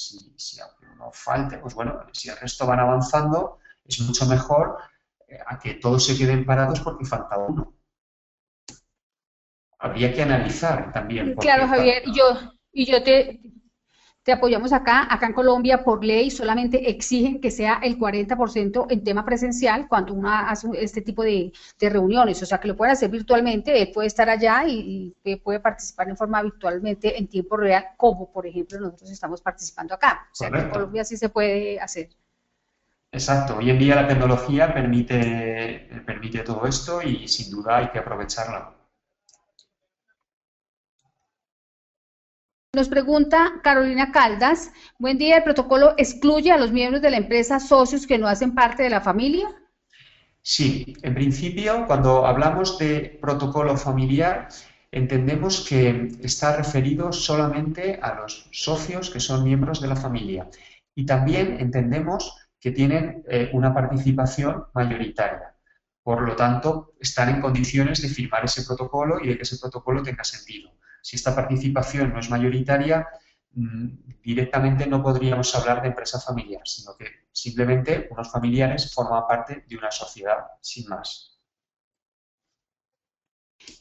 aunque uno falte, pues bueno, si el resto van avanzando, es mucho mejor a que todos se queden parados porque falta uno. Habría que analizar también. Claro, Javier, y yo te apoyamos acá en Colombia por ley, solamente exigen que sea el 40% en tema presencial cuando uno hace este tipo de reuniones, o sea, que lo pueden hacer virtualmente, él puede estar allá y puede participar en forma virtualmente en tiempo real, como por ejemplo nosotros estamos participando acá, o sea, que en Colombia sí se puede hacer. Exacto, hoy en día la tecnología permite todo esto y sin duda hay que aprovecharla. Nos pregunta Carolina Caldas, buen día, ¿el protocolo excluye a los miembros de la empresa socios que no hacen parte de la familia? Sí, en principio, cuando hablamos de protocolo familiar, entendemos que está referido solamente a los socios que son miembros de la familia. Y también entendemos que tienen una participación mayoritaria. Por lo tanto, están en condiciones de firmar ese protocolo y de que ese protocolo tenga sentido. Si esta participación no es mayoritaria, directamente no podríamos hablar de empresa familiar, sino que simplemente unos familiares forman parte de una sociedad, sin más.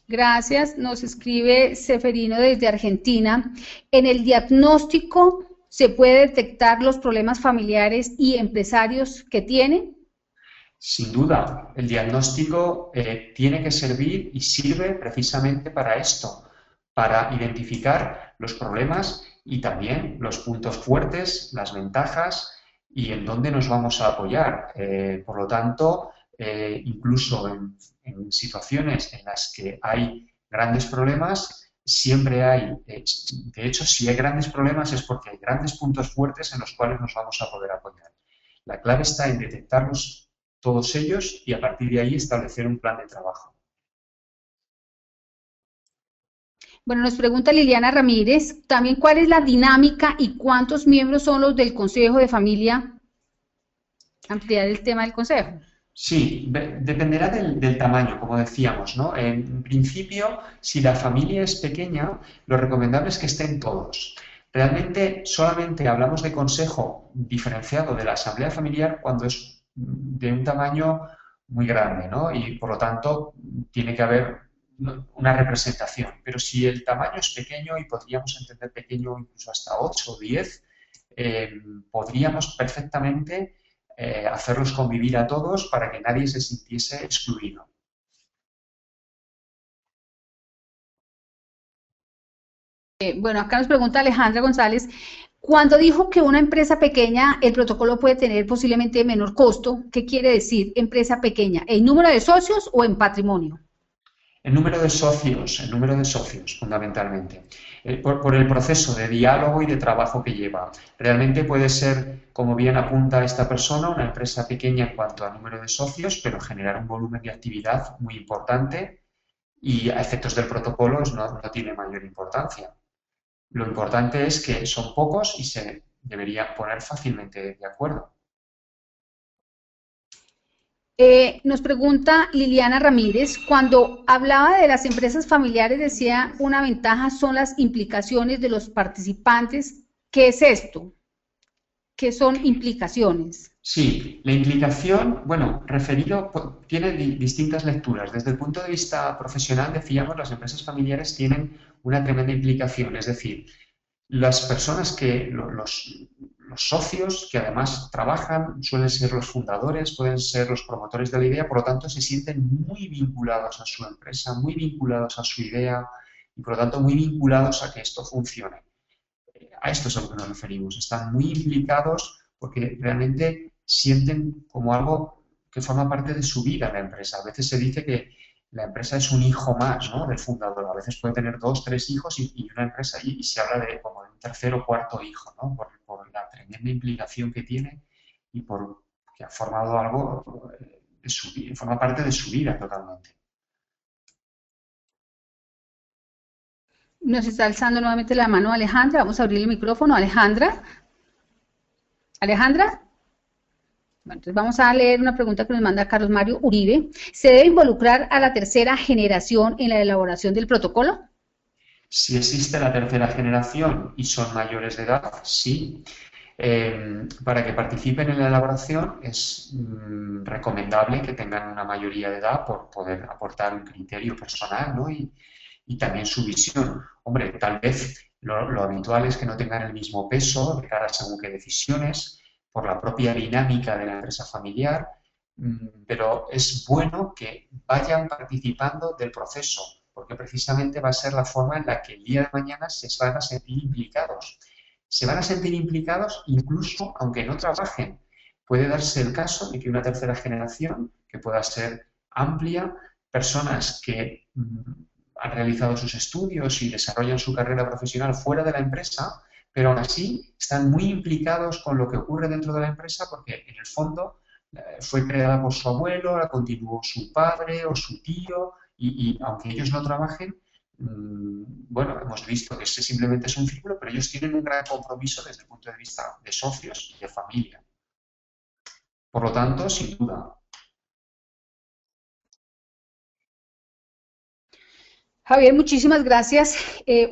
Gracias. Nos escribe Seferino desde Argentina. ¿En el diagnóstico se puede detectar los problemas familiares y empresarios que tienen? Sin duda, el diagnóstico tiene que servir y sirve precisamente para esto, para identificar los problemas y también los puntos fuertes, las ventajas y en dónde nos vamos a apoyar. Por lo tanto, incluso en situaciones en las que hay grandes problemas, siempre hay, de hecho, si hay grandes problemas es porque hay grandes puntos fuertes en los cuales nos vamos a poder apoyar. La clave está en detectarlos todos ellos y a partir de ahí establecer un plan de trabajo. Bueno, nos pregunta Liliana Ramírez, también cuál es la dinámica y cuántos miembros son los del Consejo de Familia. Ampliar el tema del Consejo. Sí, dependerá del tamaño, como decíamos, ¿no? En principio, si la familia es pequeña, lo recomendable es que estén todos. Realmente solamente hablamos de consejo diferenciado de la asamblea familiar cuando es de un tamaño muy grande, ¿no? Y por lo tanto tiene que haber una representación. Pero si el tamaño es pequeño, y podríamos entender pequeño incluso hasta 8 o 10, podríamos perfectamente hacerlos convivir a todos para que nadie se sintiese excluido. Bueno, acá nos pregunta Alejandra González, cuando dijo que una empresa pequeña, el protocolo puede tener posiblemente menor costo, ¿qué quiere decir empresa pequeña? ¿En número de socios o en patrimonio? El número de socios, fundamentalmente. por el proceso de diálogo y de trabajo que lleva. Realmente puede ser, como bien apunta esta persona, una empresa pequeña en cuanto a número de socios, pero generar un volumen de actividad muy importante y a efectos del protocolo no tiene mayor importancia. Lo importante es que son pocos y se deberían poner fácilmente de acuerdo. Nos pregunta Liliana Ramírez, cuando hablaba de las empresas familiares decía una ventaja son las implicaciones de los participantes. ¿Qué es esto? ¿Qué son implicaciones? Sí, la implicación, bueno, tiene distintas lecturas. Desde el punto de vista profesional, decíamos, las empresas familiares tienen una tremenda implicación, es decir, las personas los socios que además trabajan suelen ser los fundadores, pueden ser los promotores de la idea, por lo tanto se sienten muy vinculados a su empresa, muy vinculados a su idea y por lo tanto muy vinculados a que esto funcione. A esto es a lo que nos referimos, están muy implicados porque realmente sienten como algo que forma parte de su vida la empresa. A veces se dice que la empresa es un hijo más, ¿no?, del fundador. A veces puede tener 2, 3 hijos y una empresa y se habla de como de un tercer o cuarto hijo, ¿no?, por la tremenda implicación que tiene y por que ha formado algo de su vida, forma parte de su vida totalmente. Nos está alzando nuevamente la mano Alejandra. Vamos a abrir el micrófono. Alejandra. Alejandra. Bueno, entonces vamos a leer una pregunta que nos manda Carlos Mario Uribe. ¿Se debe involucrar a la tercera generación en la elaboración del protocolo? Si existe la tercera generación y son mayores de edad, sí. Para que participen en la elaboración es recomendable que tengan una mayoría de edad por poder aportar un criterio personal, ¿no?, y también su visión. Hombre, tal vez lo habitual es que no tengan el mismo peso de cara a según qué decisiones, por la propia dinámica de la empresa familiar, pero es bueno que vayan participando del proceso, porque precisamente va a ser la forma en la que el día de mañana se van a sentir implicados. Se van a sentir implicados incluso aunque no trabajen. Puede darse el caso de que una tercera generación, que pueda ser amplia, personas que han realizado sus estudios y desarrollan su carrera profesional fuera de la empresa, pero aún así están muy implicados con lo que ocurre dentro de la empresa porque en el fondo fue creada por su abuelo, la continuó su padre o su tío y aunque ellos no trabajen, bueno, hemos visto que este simplemente es un círculo, pero ellos tienen un gran compromiso desde el punto de vista de socios y de familia. Por lo tanto, sin duda. Javier, muchísimas gracias.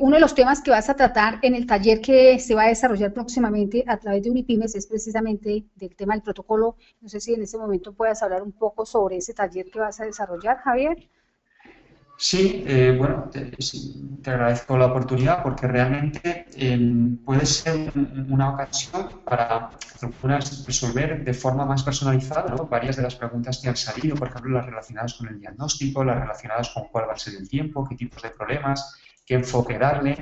Uno de los temas que vas a tratar en el taller que se va a desarrollar próximamente a través de Unipymes es precisamente del tema del protocolo. No sé si en este momento puedas hablar un poco sobre ese taller que vas a desarrollar, Javier. Sí, bueno, te agradezco la oportunidad porque realmente puede ser una ocasión para resolver de forma más personalizada, ¿no?, varias de las preguntas que han salido, por ejemplo, las relacionadas con el diagnóstico, las relacionadas con cuál va a ser el tiempo, qué tipos de problemas, qué enfoque darle.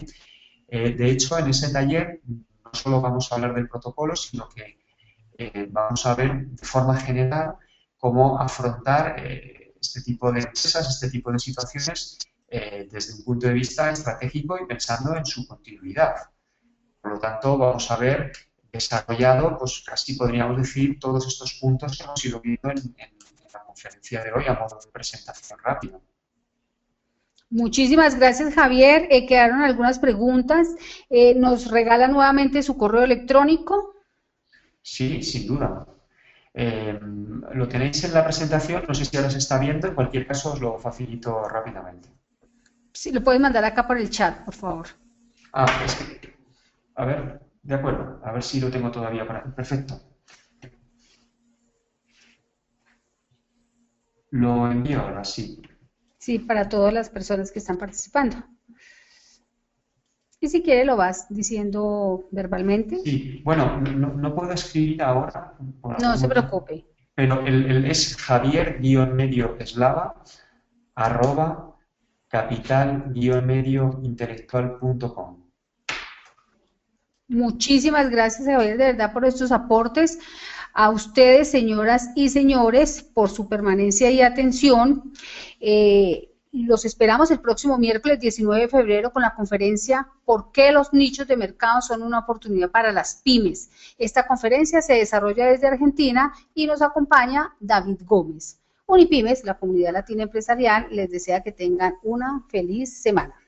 De hecho, en ese taller no solo vamos a hablar del protocolo, sino que vamos a ver de forma general cómo afrontar este tipo de empresas, este tipo de situaciones desde un punto de vista estratégico y pensando en su continuidad. Por lo tanto, vamos a ver desarrollado, pues casi podríamos decir, todos estos puntos que hemos ido viendo en la conferencia de hoy a modo de presentación rápida. Muchísimas gracias, Javier. Quedaron algunas preguntas. ¿Nos regala nuevamente su correo electrónico? Sí, sin duda. Lo tenéis en la presentación, no sé si ahora se está viendo, en cualquier caso os lo facilito rápidamente. Sí, lo puedes mandar acá por el chat, por favor. Es que, a ver, de acuerdo, a ver si lo tengo todavía por aquí. Perfecto. Lo envío ahora, sí. Sí, para todas las personas que están participando. Y si quiere lo vas diciendo verbalmente. Sí, bueno, no puedo escribir ahora. No se preocupe. Pero es javier-eslava@capital-mediointelectual.com. Muchísimas gracias, Javier, de verdad, por estos aportes. A ustedes, señoras y señores, por su permanencia y atención. Los esperamos el próximo miércoles 19 de febrero con la conferencia ¿Por qué los nichos de mercado son una oportunidad para las pymes? Esta conferencia se desarrolla desde Argentina y nos acompaña David Gómez. Unipymes, la comunidad latina empresarial, les desea que tengan una feliz semana.